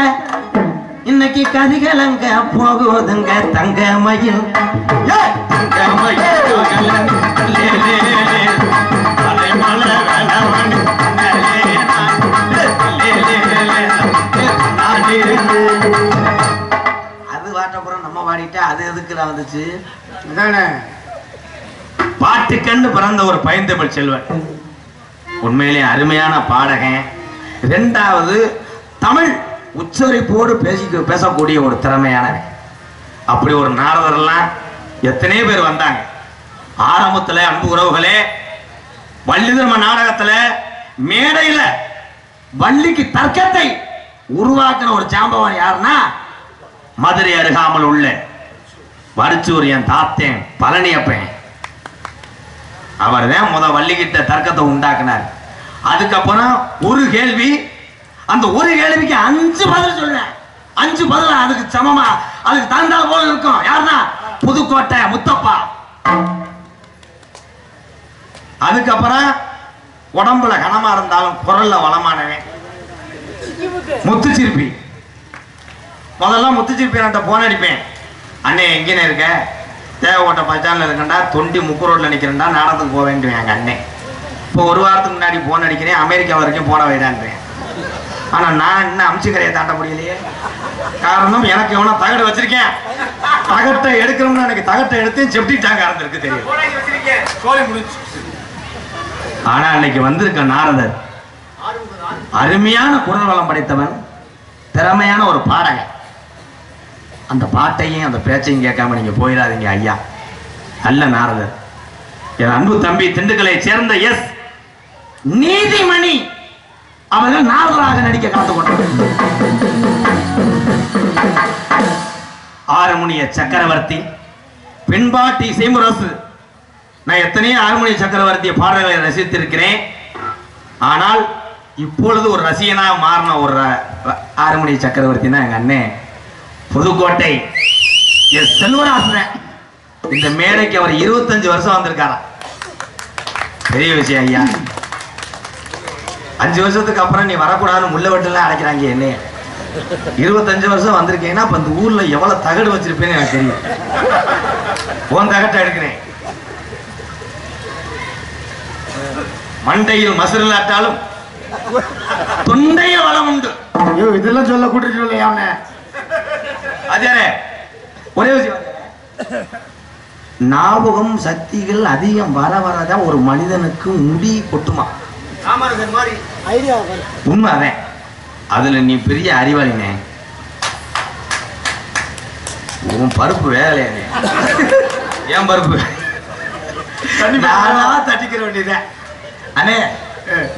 இன்னைக்கு கதிகலங்க போகுதுங்க தங்க மயில். அது வாட்டப்புறம் நம்ம பாடிட்டா அது எதுக்குல வந்துச்சு? பாட்டுக்கண்டு பிறந்த ஒரு பைந்தமிழ் செல்வன், உண்மையிலே அருமையான பாடகன். இரண்டாவது தமிழ் உச்சரிப்போடு பேசக்கூடிய ஒரு திறமையானவன். அப்படி ஒரு நாரதரெல்லாம் எத்தனை பேர் வந்தாங்க. ஆரம்பத்துல அன்பு உறவுகளே, வள்ளிதர்ம நாடகத்துல மேடையில வள்ளிக்கு தர்க்கத்தை உருவாக்கின ஒரு சாம்பவன் யாருன்னா மதுரை அருகாமல் உள்ள வரிச்சூர் என் தாத்தேன் பழனியப்பன். அவர் தான் வள்ளிக்கிட்ட தர்க்கத்தை உண்டாக்குனார். அதுக்கப்புறம் ஒரு கேள்வி, அந்த ஒரு கேள்விக்கு 5 பதில் சொல்ல, 5 பதில் அதுக்கு சமமா அதுக்கு தகுந்த போல இருக்கும். யாருன்னா புதுக்கோட்டை முத்தப்பா. அதுக்கப்புறம் உடம்புல கனமா இருந்தாலும் குரல்ல வளமானவன் முத்துச்சிற்பி. முதல்ல முத்துச்சிற்பி என்கிட்ட போன் அடிப்பேன். அண்ணே எங்கேன்னு இருக்க? தேவைப்பட்ட பச்சானில் இருக்கண்டா, தொண்டி முக்கு ரோட்ல நிற்கிறேன்டா, நாடகத்துக்கு போக வேண்டிய எங்க அண்ணன். இப்போ ஒரு வாரத்துக்கு முன்னாடி போன் அடிக்கிறேன், அமெரிக்கா வரைக்கும் போன வைடான்றேன். ஆனா நான் இன்னும் அம்சிக்கரையை தாண்ட முடியலையே. காரணம் எனக்கு எவனோ தகடு வச்சிருக்கேன். தகட்டை எடுக்கணும்னு எனக்கு தகட்டை எடுத்து செப்டி டேங்க் ஆரம்பிருக்கு தெரியும். ஆனா அன்னைக்கு வந்திருக்க நாரதர் அருமையான குரல் வளம் படைத்தவன், திறமையான ஒரு பாடகன். அந்த பாட்டையும் அந்த பேச்சையும் கேட்காம நீங்க போயிடாதீங்க ஐயா. நல்ல நாரதர். என் அன்பு தம்பி திண்டுக்கலை சேர்ந்த எஸ் நீதிமணி அவர்கள் நாரதராக நடிக்க காத்துக்கொண்டார். ஆறுமுனிய சக்கரவர்த்தி, பின்பாட்டி இசைமுரசு. நான் எத்தனையோ ஆறுமுனிய சக்கரவர்த்திய பாடல்களை ரசித்திருக்கிறேன். ஆனால் இப்பொழுது ஒரு ரசிகனாக மாறின ஒரு ஆறுமுனிய சக்கரவர்த்தினா எங்க அண்ணன் புதுக்கோட்டை எஸ் செல்வராசன். இந்த மேடைக்கு அவர் 25 வருஷம் வந்திருக்காராம். பெரிய விஷயம் ஐயா. 5 வருஷத்துக்கு அப்புறம் நீ வரக்கூடாதுன்னு முள்ள வெட்டுலாம் அடைக்கிறாங்க என்ன. 25 வருஷம் வந்திருக்கீங்கன்னா அப்ப இந்த ஊர்ல எவ்வளவு தகடு வச்சிருப்பேன்னு எனக்கு தெரியும். உன் தகட்டை எடுக்கிறேன். மண்டையில் மசுரலாட்டாலும் தொண்டைய வளம் உண்டு. இதெல்லாம் சொல்ல கூட்டிட்டு இல்லையா? அதே ஒரே விஷயம், ஞாபகம் சக்திகள் அதிகம் வர வரதான் ஒரு மனிதனுக்கு முடி கொட்டுமா. உண்மை அதே. அதுல நீ பெரிய அறிவாளினே. உன் பருப்பு வேலையானே. ஏன் பருப்பு நானா தட்டிக்கிற வேண்டியதேன். அண்ணே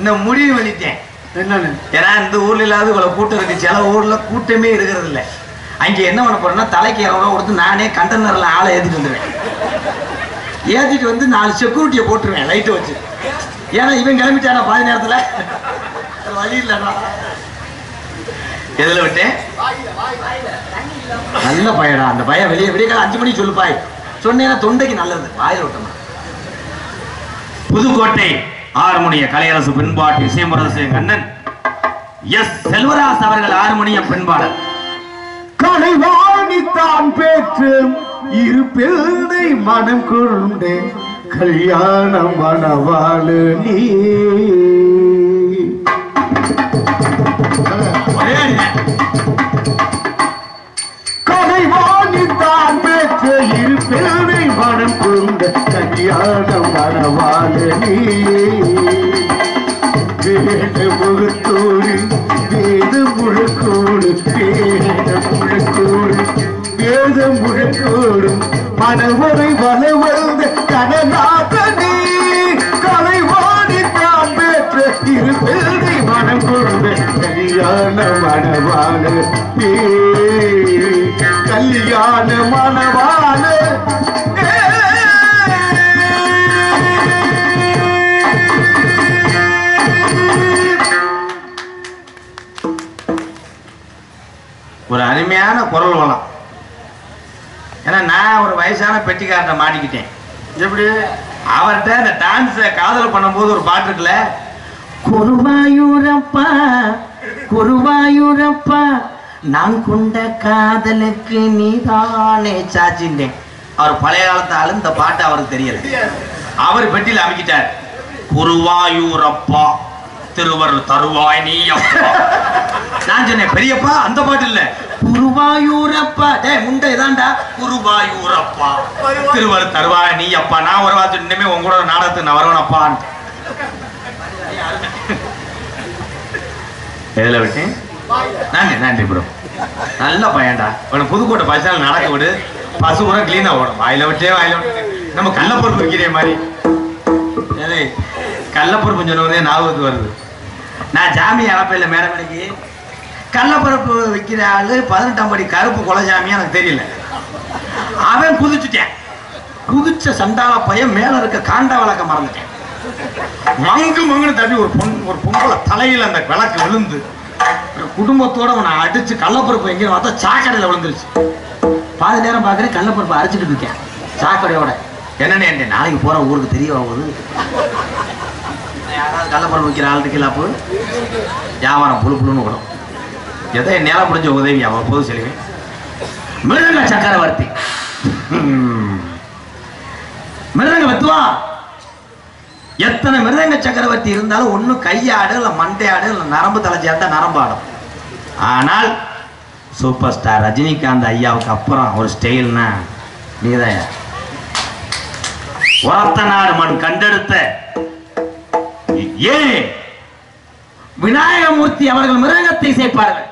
நான் முடிவு பண்ணிட்டேன். என்னன்னு? ஏன்னா இந்த ஊர்ல இல்லாத இவ்வளவு கூட்டம் இருக்கு. சில ஊர்ல கூட்டமே இருக்கிறது இல்லை. அங்க என்ன பண்ண போறேன்னா தலைக்கு 200 ரூபா கொடுத்து நானே கண்டனர்ல ஆளை ஏற்றிட்டு வந்துடுவேன். ஏத்திட்டு வந்து 4 செக்யூரிட்டியை போட்டுருவேன் லைட்டை வச்சு. ஏன்னா இவன் கிளம்பிட்டானா பாதி நேரத்துல வழி இல்லடா. எதுல விட்டேன்? நல்ல பையடா அந்த பையன். வெளியே விடியகால 5 மணிக்கு சொல்லுப்பாய். சொன்னேன்னா தொண்டைக்கு நல்லது. வாயில விட்டோம். புதுக்கோட்டை ஆறுமணிய கலையரசு பின்பாட்டு இசைமுரசு கண்ணன் எஸ் செல்வராஜ் அவர்கள் ஆறுமணிய பின்பாடல். கலைவாணித்தான் பெற்று இரு பிள்ளை மனம் கொண்டு கல்யாணம் மணவாளு நீ. கலைவாணித்தான் பெற்று இரு பிள்ளை மனம் கொண்டு கல்யாணம் மணவாளு நீ. வேத முகத்தோடு வேத முழக்கோடு வேத முழக்கோடு வேத முழக்கோடும் மனவரை வளவந்த கனநாதனே. கலைவாணித்தான் பெற்ற இரு பிள்ளை மனம் கொண்டு கல்யாண மணவாள கல்யாண மணவாள. ஒரு அருமையான குரல் வளம். ஏன்னா நான் ஒரு வயசான பெட்டிக்காரனை மாட்டிக்கிட்டேன். எப்படி? அவர்கிட்ட இந்த டான்ஸ காதல் பண்ணும்போது ஒரு பாட்டு இருக்குல்ல, குருவாயூரப்பா குருவாயூரப்பா நான் கொண்ட காதலுக்கு நீதானே சாச்சின்றேன். அவர் பழைய காலத்து ஆளு. இந்த பாட்டு அவருக்கு தெரியல. அவர் பெட்டியில் அமைக்கிட்டார். குருவாயூரப்பா திருவர் தருவாய் நீ அப்பா. நான் சொன்னேன் பெரியப்பா அந்த பாட்டு இல்ல, குருவாயூரப்பா. டேய் முண்டை இதான்டா குருவாயூரப்பா திருவர் தருவாய் நீ அப்பா. நான் ஒரு வார்த்தை இனிமே உங்களோட நாடகத்துக்கு நான் வருவனப்பா. எதுல விட்டேன்? நன்றி ப்ரோ. நல்ல பையன்டா. உனக்கு புதுக்கோட்டை பஸ்ஸால் நடக்க விடு. பசு கூட கிளீனா ஓடும். வாயில விட்டே நம்ம கள்ளப்பருப்பு விற்கிற மாதிரி. கள்ளப்பருப்பு சொன்னதே ஞாபகத்துக்கு வருது. நான் ஜாமி அறப்பையில மேடமணிக்கு கள்ளப்பருப்பு விற்கிற ஆளு 18ஆம் படி கருப்பு கொலஜாமியா எனக்கு தெரியல. அவன் குதிச்சுட்டேன். குதிச்ச சண்டாள பையன் மேல இருக்க காண்டா விளக்க மறந்துட்டேன். மங்குன்னு தள்ளி ஒரு பொங்கலை தலையில அந்த விளக்கு விழுந்து குடும்பத்தோட அவனை அடிச்சு கள்ளப்பருப்பு எங்கேயும் பார்த்தா சாக்கடையில விழுந்துருச்சு. பாதி நேரம் பார்க்குறேன் கள்ளப்பருப்பு அரைச்சிட்டு இருக்கேன் சாக்கடையோட. என்னன்னு நாளைக்கு போற ஊருக்கு தெரிய ஆகுது. யாராவது கள்ளப்பருப்பு வைக்கிற ஆள் இருக்கலாப்பு வியாபாரம் புழுன்னு விடும். எதை நேரம் முடிஞ்ச உதவி அவன் போது செல்வேன். மிருதங்க சக்கரவர்த்தி மிருதங்க வெத்துவா. எத்தனை மிருதங்க சக்கரவர்த்தி இருந்தாலும் ஒன்னும் கையாடு இல்ல மண்டையாடு இல்ல நரம்பு தலைச்சாட்டா நரம்பாடும். ஆனால் சூப்பர் ஸ்டார் ரஜினிகாந்த் ஐயாவுக்கு அப்புறம் ஒரு ஸ்டைல்னா நீதான். ஒரத்த நாடு மண் கண்டெடுத்த ஏன் விநாயகமூர்த்தி அவர்கள் மிருதங்கத்தை சேர்ப்பார்கள்.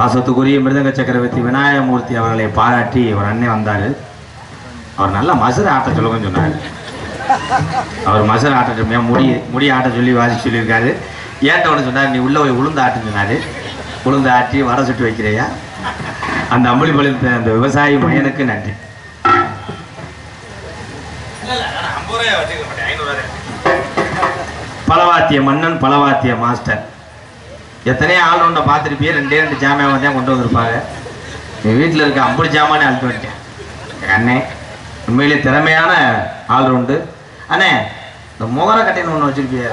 பாசத்துக்குரிய மிருதங்க சக்கரவர்த்தி விநாயகமூர்த்தி அவர்களை பாராட்டி ஒரு அண்ணன் வந்தார். அவர் நல்லா மசுரை ஆட்ட சொல்லுங்கன்னு சொன்னார். அவர் மசுரை ஆட்ட முடி ஆட்ட சொல்லி வாசி சொல்லியிருக்காரு. ஏன்ட்ட ஒன்று சொன்னார், நீ உள்ள போய் உளுந்து ஆட்டுன்னு சொன்னார். உளுந்து ஆட்டி வடை சுட்டு வைக்கிறையா. அந்த அம்பளிபளித்த அந்த விவசாயி மயனுக்கு நன்றி. பலவாத்திய மன்னன், பலவாத்திய மாஸ்டர். எத்தனையோ ஆல்ரவுண்டை பார்த்துருப்பியே, 2 ஜாமான் தான் கொண்டு வந்திருப்பாங்க. என் வீட்டில் இருக்க 50 ஜாமானே அழுத்து வந்துட்டேன். எங்கள் அண்ணே உண்மையிலே திறமையான ஆல்ரவுண்டு. அண்ணே இந்த முகர கட்டைன்னு ஒன்று வச்சிருப்பியா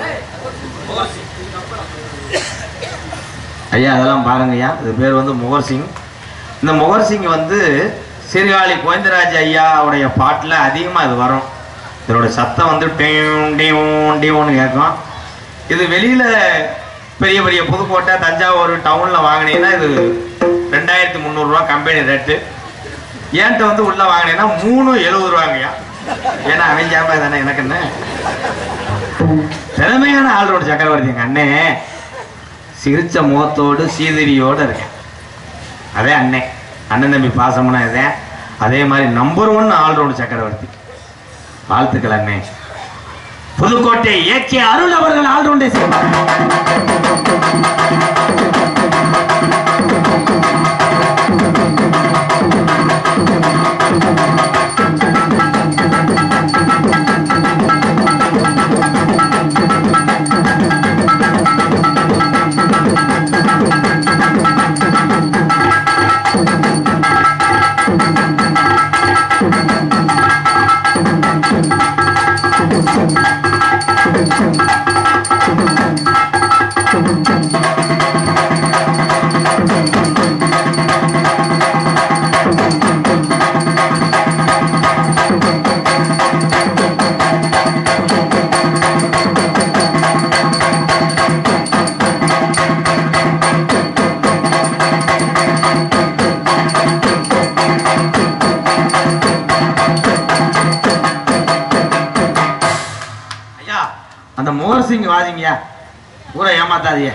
ஐயா, அதெல்லாம் பாருங்கய்யா. இது பேர் வந்து முகர் சிங். இந்த முகர் சிங் வந்து சீர்காழி கோவிந்தராஜ் ஐயாவுடைய பாட்டில் அதிகமாக இது வரும். இதோட சத்தம் வந்து டியூன்னு கேட்கும். இது வெளியில் பெரிய பெரிய புதுக்கோட்டை, தஞ்சாவூர் டவுனில் வாங்கினீங்கன்னா இது 2300 ரூபா கம்பெனி ரேட்டு. ஏன்ட்ட வந்து உள்ளே வாங்கினீங்கன்னா 370 ரூபாங்கய்யா. ஏன்னா அவன் ஜாம்பா தானே எனக்கு என்ன. திறமையான ஆள்ரோடு சக்கரவர்த்தி எங்கள் அண்ணே. சிரிச்ச முகத்தோடு சீதவியோடு இருக்கேன். அதே அண்ணே, அண்ணன் தம்பி பாசம்னா இதே. அதே மாதிரி நம்பர் 1 ஆல்ரவுண்ட் சக்கரவர்த்தி. வாழ்த்துக்கள் அண்ணே. புதுக்கோட்டை ஏகே அருள் அவர்கள் ஆல்ரவுண்டை செய்வார். அந்த மோகர் சிங் வாதிங்கயா, ஊரை ஏமாத்தாதிய.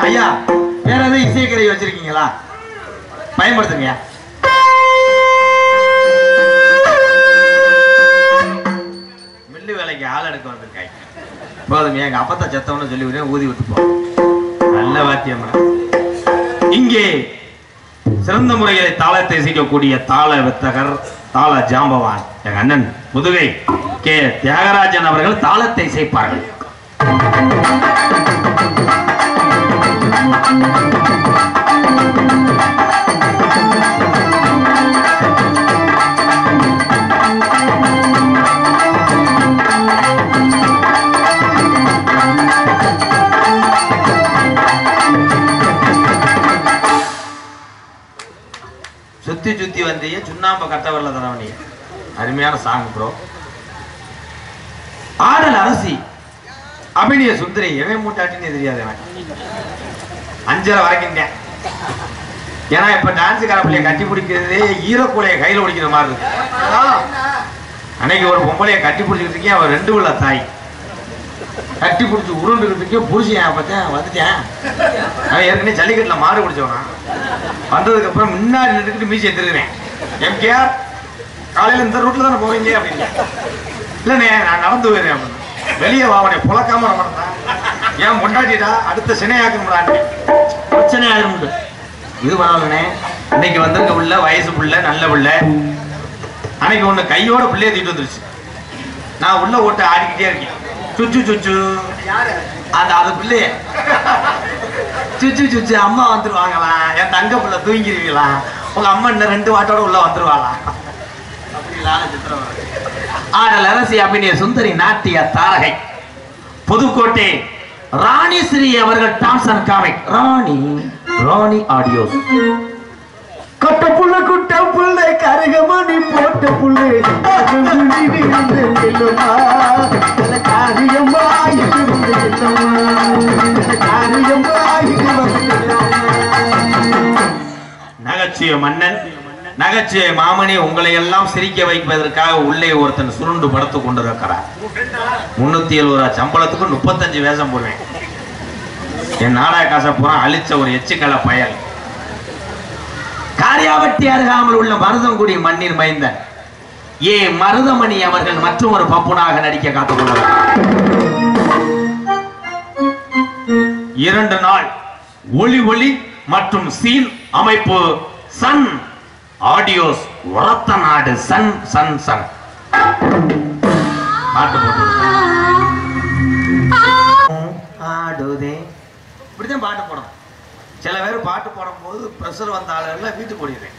ஐயா, வேற எதாவது இசைக்கருவி வச்சிருக்கீங்களா? பயன்படுத்துங்க. மில்லு வேலைக்கு ஆள் எடுக்க வந்திருக்காங்க. போதும், எங்க அப்பத்தா செத்தவன்னு சொல்லி ஊதி விட்டுப்போம். நல்ல வாத்தியம். இங்கே சிறந்த முறைகளை தாளத்தை இசைக்கக்கூடிய தாள வித்தகர், தாள ஜாம்பவான் எங்க அண்ணன் முதுகை கே தியாகராஜன் அவர்கள் தாளத்தை இசைப்பார்கள். சுத்தி சுத்தி வந்தீங்க, சுண்ணாம்பு கட்ட வரல தரவனிய. அருமையான சாங் ப்ரோ. ஆடல் அரசி அபிநய சுந்தரி எவன் மூட்டாட்டின்னு தெரியாது எனக்கு. 5:30 வரைக்கும். ஏன்னா இப்ப டான்ஸ் காரப்பிள்ளைய கட்டி பிடிக்கிறது ஈரக்கூலைய கையில பிடிக்கிற மாதிரி இருக்கு. அன்னைக்கு ஒரு பொம்பளைய கட்டி பிடிச்சிட்டு இருக்கேன். அவர் 2 உள்ள தாய். கட்டி பிடிச்சி உருண்டுக்கிறதுக்கே புரிச்சேன் பார்த்தேன் வந்துட்டேன். அவன் ஏற்கனவே ஜல்லிக்கட்டில் மாடு பிடிச்சவனா வந்ததுக்கப்புறம் முன்னாடி நின்றுக்கிட்டு மீசி எடுத்துருக்கிறேன். எம்கேஆர் காலையில் இந்த ரூட்டில் தானே போவீங்க அப்படின்னு. இல்லைண்ணே நான் நடந்து போயிடுறேன் அப்படின்னு. வெளியே வாவனே புழக்காம வரமாட்டேன். ஏன் கொண்டாடிட்டா அடுத்த சினையாக்குறான் பிரச்சனை ஆயிரும். இது பரவாயில்லண்ணே. இன்னைக்கு வந்திருக்க பிள்ளை வயசு பிள்ளை நல்ல பிள்ளை. அன்னைக்கு ஒன்று கையோட பிள்ளைய தூக்கிட்டு வந்துருச்சு. நான் உள்ள ஓட்டு ஆடிக்கிட்டே இருக்கேன். சுச்சு சுச்சு அது பிள்ளைய சுச்சு சுச்சு அம்மா வந்துருவாங்களா, என் தங்க பிள்ளை தூங்கிடுவீங்களா, உங்க அம்மா இன்னும் 2 வாட்டோட உள்ள வந்துருவாளா அப்படிலாம் சித்திரம். ஆடல் அரசி அபிநய சுந்தரி நாட்டிய தாரகை புதுக்கோட்டை ராணி ஸ்ரீ அவர்கள் dance and comic Rani audios. கட்ட புள்ள குட்ட புள்ளை கருகமணி போட்ட புள்ளை நகைச்சுவை மன்னன் நகைச்சுவை மாமணி உங்களை எல்லாம் சிரிக்க வைப்பதற்காக உள்ளே ஒருத்தன் சுருண்டு படுத்து கொண்டிருக்கிறார். 370 சம்பளத்துக்கு 35 வேஷம் போடுவேன். என் நாடக காசை பூரா அழிச்ச ஒரு எச்சுக்கல பயல். காரியாவட்டி அருகாமல் உள்ள மருதங்குடி மண்ணின் மைந்தன் மருதமணி அவர்கள் மற்றும் ஒரு பப்புனாக நடிக்க காத்துக்கொண்டார். 2 நாள் ஒளி மற்றும் சீன் அமைப்பு சன் ஆடியோஸ் உரத்த நாடு சன் சன் சன் பாட்டு போட்டு ஆடுதே இப்படிதான் பாட்டு போடணும். சில பேர் பாட்டு போடும் போது பிரஷர் வந்த ஆளுநர்ல வீட்டுக்கு ஓடிடுறேன்.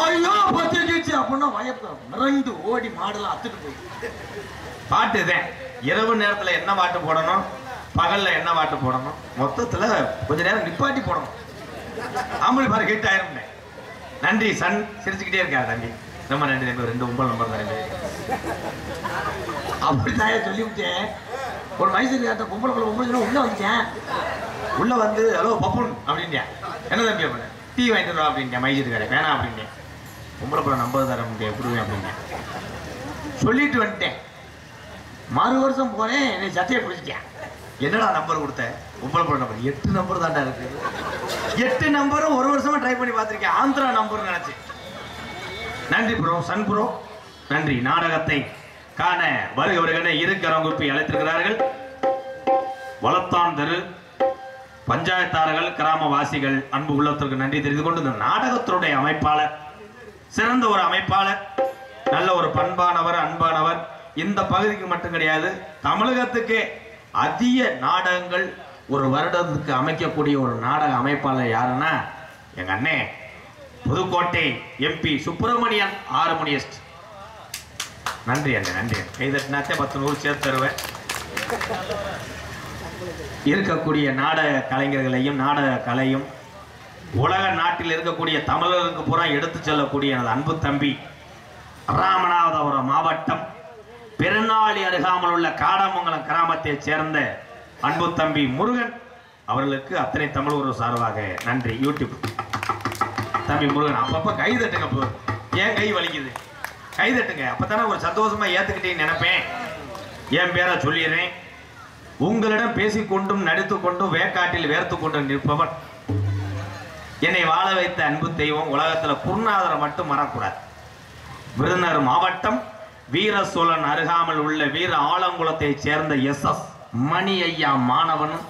ஐயோ பத்திரிச்சு அப்படின்னா வயப்பம் மிரண்டு ஓடி மாடலாம் அத்துட்டு போய் பாட்டு இதேன். இரவு நேரத்துல என்ன பாட்டு போடணும், பகல்ல என்ன பாட்டு போடணும், மொத்தத்துல கொஞ்ச நேரம் நிப்பாட்டி போடணும். ஆம்பளை பாரு ஹிட் ஆயிரும். நன்றி சன் சிரிச்சுக்கிட்டே இருக்கா தம்பி, ரொம்ப நன்றி தம்பி. 2 9 நம்பர் தம்பி அப்படித்தான் சொல்லிவிட்டேன். ஒரு மைசூர் காட்ட பொம்பளை உள்ள வந்துட்டேன். உள்ள வந்து ஹலோ பப்புன் அப்படின்ட்டேன். என்ன தம்பி அப்படின்னு டீ வாங்கிட்டு வரோம் அப்படின்ட்டேன். மைசூர் கடை வேணாம் அப்படின்ட்டேன். பொம்பளை நம்பர் தர முடியாது எப்படிவேன் அப்படின்ட்டேன். சொல்லிட்டு வந்துட்டேன். மறு வருஷம் போனேன், என்னை சட்டையை பிடிச்சிட்டேன். என்னடா நம்பர் கொடுத்தேன்? பொம்பளை நம்பர் 8 நம்பர் தாண்டா இருக்கு. 8 நம்பரும் ஒரு வருஷமா ட்ரை பண்ணி பார்த்துருக்கேன். ஆந்திரா நம்பர் நினைச்சு. நன்றி ப்ரோ சன் ப்ரோ நன்றி. நாடகத்தை காண வருகிறவர்களை இருக்கரங்குப்பி அழைத்திருக்கிறார்கள். வளத்தான் தெரு பஞ்சாயத்தார்கள் கிராமவாசிகள் அன்பு உள்ளத்திற்கு நன்றி தெரிந்து கொண்டு இந்த நாடகத்தினுடைய அமைப்பாளர் சிறந்த ஒரு அமைப்பாளர், நல்ல ஒரு பண்பானவர் அன்பானவர். இந்த பகுதிக்கு மட்டும் கிடையாது, தமிழகத்துக்கே அதிக நாடகங்கள் ஒரு வருடத்துக்கு அமைக்கக்கூடிய ஒரு நாடக அமைப்பாளர் யாருன்னா எங்க அண்ணே புதுக்கோட்டை MP சுப்பிரமணியன் ஹார்மோனியஸ்ட். நன்றி அண்ணே நன்றி. கைதட்டினாத்தே 10 நூறு சேர்த்து தருவேன். இருக்கக்கூடிய நாடக கலைஞர்களையும் நாடக கலையும் உலக நாட்டில் இருக்கக்கூடிய தமிழர்களுக்கு பூரா எடுத்து செல்லக்கூடிய எனது அன்பு தம்பி ராமநாதபுரம் மாவட்டம் பெருநாளி அருகாமல் உள்ள காடமங்கலம் கிராமத்தை சேர்ந்த அன்பு தம்பி முருகன் அவர்களுக்கு அத்தனை தமிழ் ஒரு சார்பாக நன்றி. யூடியூப் தம்பி முருகன் அப்பப்ப கை தட்டுங்க. ஏன் கை வலிக்குது? கை தட்டுங்க, அப்பதானே ஒரு சந்தோஷமா ஏத்துக்கிட்டேன்னு நினைப்பேன். என் பேரை சொல்லிடுறேன். உங்களிடம் பேசிக்கொண்டும் நடித்துக்கொண்டும் வேக்காட்டில் வேர்த்து கொண்டு நிற்பவன் என்னை வாழ வைத்த அன்பு தெய்வம். உலகத்துல குருநாதரை மட்டும் மறக்கூடாது. விருதுநகர் மாவட்டம் வீர சோழன் அருகாமல் உள்ள வீர ஆலங்குளத்தை சேர்ந்த SS மணி ஐயா மாணவனும்,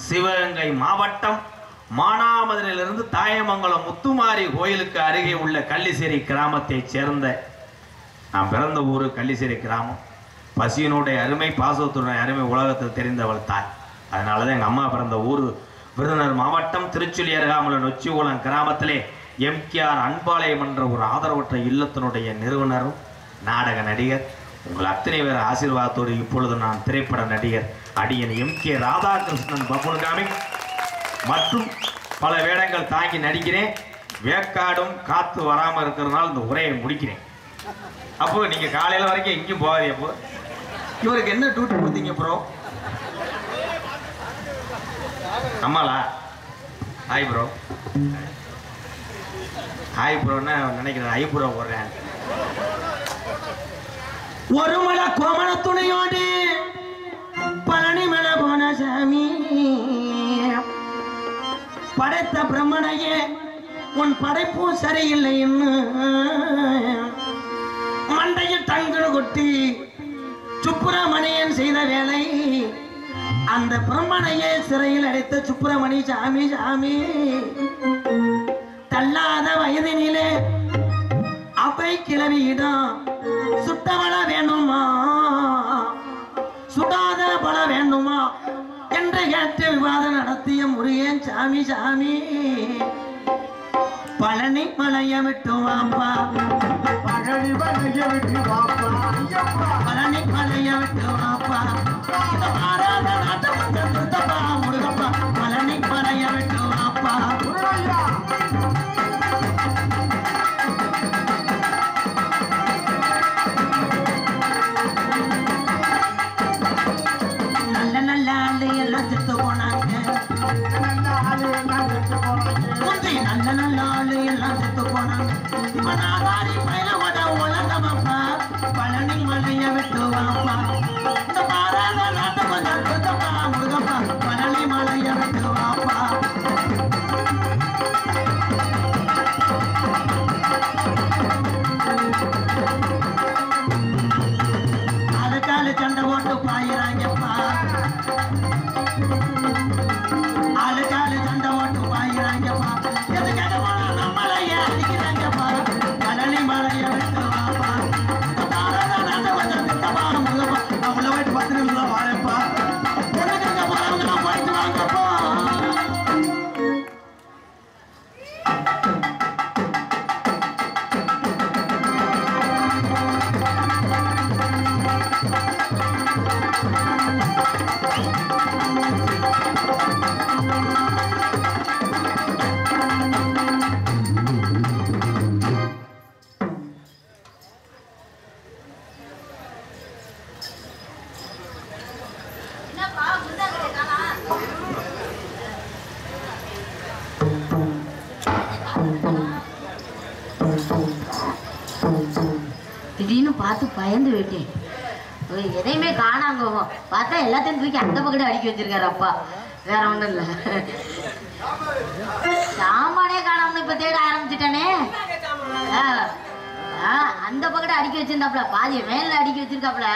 சிவகங்கை மாவட்டம் மானாமதுரையிலிருந்து தாயமங்கலம் முத்துமாரி கோயிலுக்கு அருகே உள்ள கள்ளிசேரி கிராமத்தை சேர்ந்த, நான் பிறந்த ஊரு கள்ளிசேரி கிராமம். பசியினுடைய அருமை பாசத்தினுடைய அருமை உலகத்தில் தெரிந்தவள் தாய். அதனாலதான் எங்க அம்மா பிறந்த ஊர் விருதுநகர் மாவட்டம் திருச்சுழி அருகாமல் நொச்சிகுளம் கிராமத்திலே MKR அன்பாலயம் என்ற ஒரு ஆதரவற்ற இல்லத்தினுடைய நிறுவனரும் நாடக நடிகர். உங்கள் அத்தனை பேர் ஆசீர்வாதத்தோடு இப்பொழுது நான் திரைப்பட நடிகர் அடியன் MK ராதாகிருஷ்ணன் பப்புனுகாமி மற்றும் பல வேடங்கள் தாங்கி நடிக்கிறேன். வேக்காடும் காத்து வராமல் இருக்கிறதுனால இந்த உரையை முடிக்கிறேன். அப்போ நீங்க காலையில வரைக்கும் எங்கேயும் போகாதீங்க. அப்போ இவருக்கு என்ன டியூட்டி கொடுத்தீங்க ப்ரோ? அம்மாளா ஹாய் ப்ரோ. ஹாய் ப்ரோன்னு நினைக்கிறேன். ஹை ப்ரோ போடுறேன். ஒரு மலை கோமண துணையோடு படைத்த பிரம்மனையே உன் படைப்பும் சரியில்லைன்னு மண்டையில் தங்கடு கொட்டி சுப்பிரமணியன் செய்த வேலை அந்த பிரம்மனையே சிறையில் அடைத்த சுப்பிரமணி சாமி சாமி தள்ளாத வயதினிலே அவை கிளவியிடம் சுட்டவள வேணுமா சுடாத பல வேண்டுமா என்று கேட்டு விவாதம் நடத்திய முருகன் சாமி சாமி பழனி மலைய விட்டு வாப்பா பழனி மலைய விட்டு வாப்பா பழனி மலைய விட்டு வாப்பா இந்த மாறாத நாட்டை கொஞ்சம் சுத்தப்பா முருகப்பா பழனி மலைய விட்டு வாப்பா நல்ல நல்ல ஆளு எல்லாம் செத்து போனாங்க முந்தி நல்ல நல்ல ஆளு எல்லாம் செத்து போனாங்க இப்ப நாதாரி பயிலோட உலகமப்பா பழனி மலைய விட்டு வாப்பா இந்த மாறாத நாட்டை கொஞ்சம் சுத்தப்பா முருகப்பா பழனி மலைய விட்டு வாப்பா அதுக்கால சண்டை போட்டு பாயிறாங்கப்பா ஆளுக்காலு சண்டை ஓட்டு பாயிறாங்கப்பா எதுக்காக போனா நம்மளையே அடிக்கிறாங்கப்பா பழனி மலைய விட்டு வாப்பா அவங்கள போயிட்டு 10 நிமிஷம் வாழப்பா எதுக்காக போறவங்க போயிட்டு வாங்கப்பா திடீர்னு பார்த்து பயந்து விட்டேன். எதையுமே காணாங்க பார்த்தா எல்லாத்தையும் தூக்கி அந்த பக்கத்து அடிக்க வச்சிருக்காரு அப்பா. வேற ஒண்ணும் இல்ல, சாமானே காணாம இப்ப தேட ஆரம்பிச்சுட்டானே. அந்த பக்கத்து அடிக்க வச்சிருந்தாப்ல, பாதியை மேல அடிக்க வச்சிருக்காப்ல,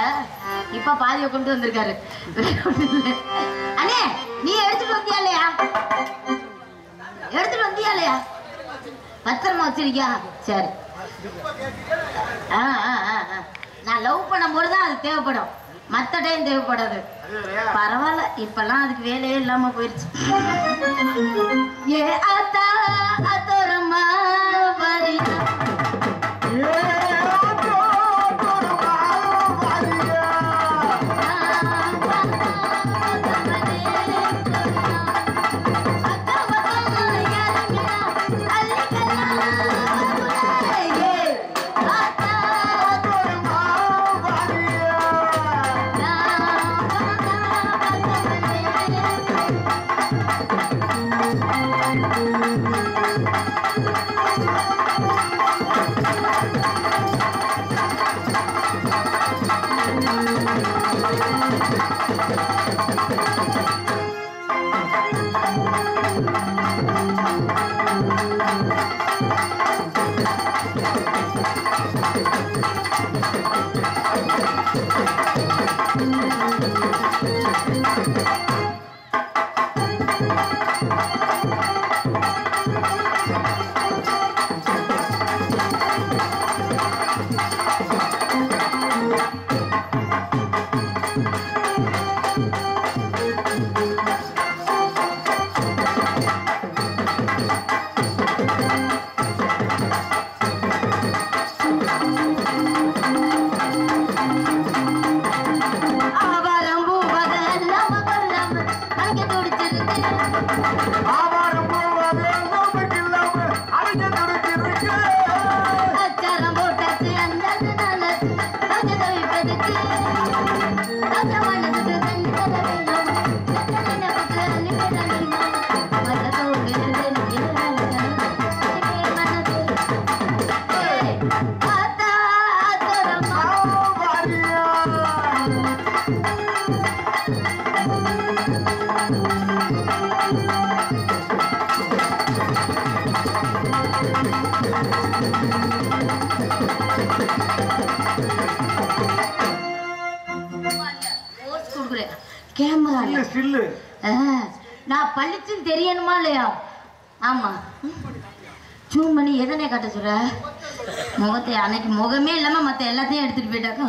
இப்ப பாதியை கொண்டு வந்திருக்காரு. அண்ணே நீ எடுத்துட்டு வந்தியா இல்லையா? எடுத்துட்டு வந்தியா இல்லையா? பத்திரமா வச்சிருக்கியா? சரி. நான் லவ் பண்ணும்போது தான் அது தேவைப்படும், மற்ற டைம் தேவைப்படாது. பரவாயில்ல, இப்பெல்லாம் அதுக்கு வேலையே இல்லாம போயிடுச்சு. ஏ ஆத்தா அத்தோரம்மா வரி கேமரா ஸ்டில்லு நான் பளிச்சுன்னு தெரியணுமா இல்லையா? ஆமா ஜூம் பண்ணி எதனே காட்ட சொல்ற? முகத்தை அன்னைக்கு முகமே இல்லாம மத்த எல்லாத்தையும் எடுத்துட்டு போயிட்டாக்கா.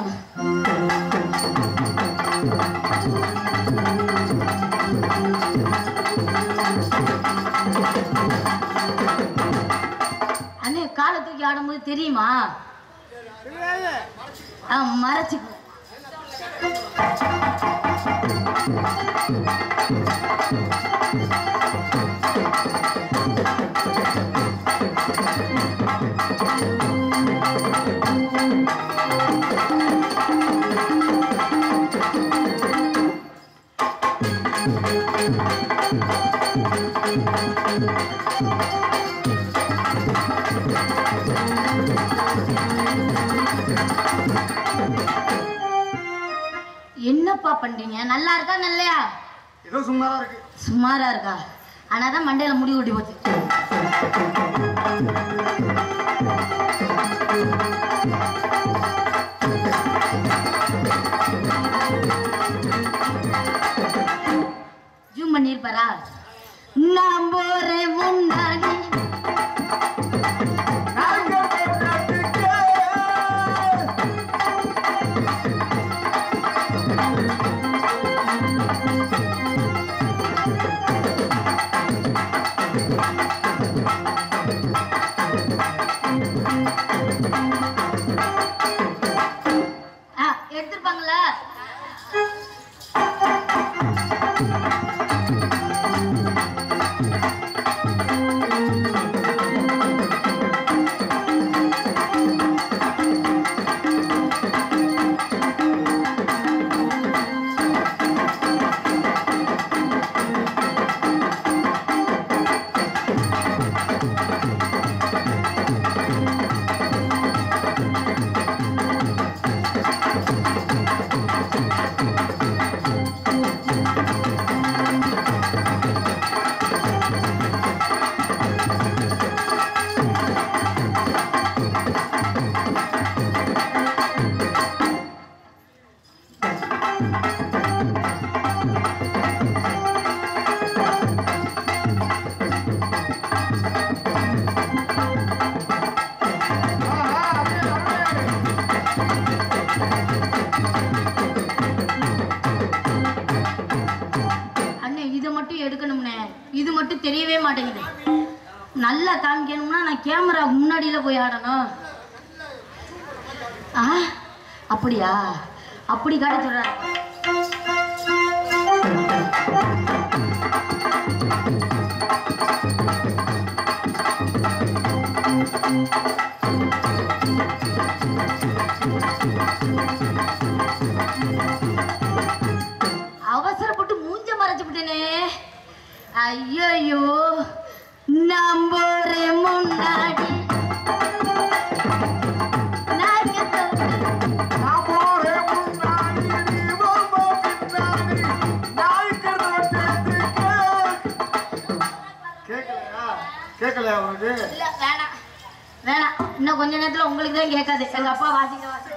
அண்ணே காலை தூக்கி ஆடும்போது தெரியுமா? மறைச்சு என்னப்பா பண்றீங்க? நல்லா இருக்கா நல்லையா? ஏதோ சுமாரா இருக்கு. சுமாரா இருக்கா? ஆனாதான் மண்டையில முடி ஓட்டி போச்சு. ஜூம் பண்ணிருப்பாரா? நான் போறேன் முன்னாடி எடுத்துருப்பாங்களா? இது மட்டும் தெரியவே மாட்டேங்குது. நல்லா காமிக்கணும்னா நான் கேமரா முன்னாடியில போய் ஆடணும். அப்படியா? அப்படி காட்ட சொல்றாரு. அவசரப்பட்டு மூஞ்ச மறைச்சு விட்டேனே. ஐயோ நம்பரே முன்னாடி கேட்கலையா உனக்கு? இல்ல வேணாம் வேணாம், இன்னும் கொஞ்ச நேரத்துல உங்களுக்கு தான் கேட்காது. எங்க அப்பா வாசிக்க வாசிக்க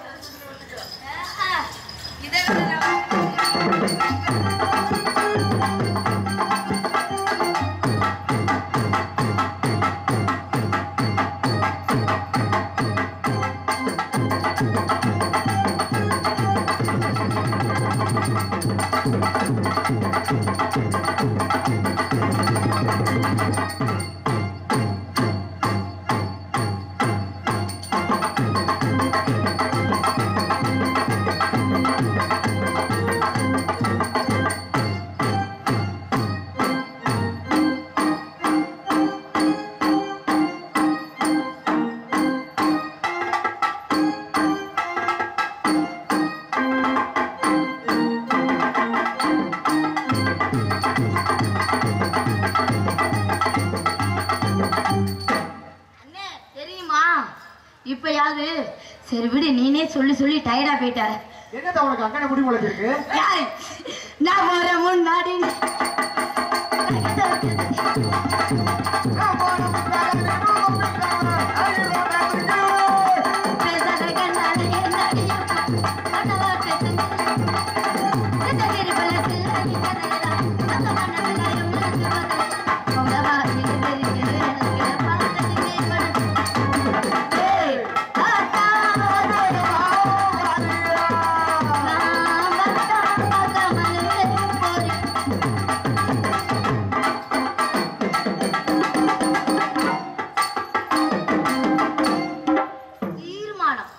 இப்பயாவது சரி விடு, நீனே சொல்லி சொல்லி டயர்டா போயிட்ட. என்னதான் உனக்கு அக்கறை முடி முளைச்சிருக்கு? நான் போற முன்னாடி நான்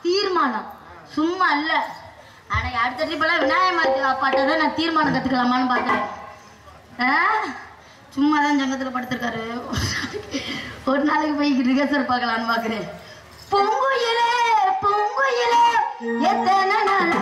தீர்மானம் சும்மா இல்ல. ஆனா அடுத்த ட்ரிப்பெல்லாம் விநாயகர் அப்பாட்ட தான் நான் தீர்மானம் கத்துக்கலாமான்னு பார்த்தேன். சும்மா தான் சங்கத்துல படுத்திருக்காரு. ஒரு நாளைக்கு போய் ரிகர்சல் பார்க்கலான்னு பாக்குறேன். பொங்குயிலே பொங்குயிலே எத்தனை நாள்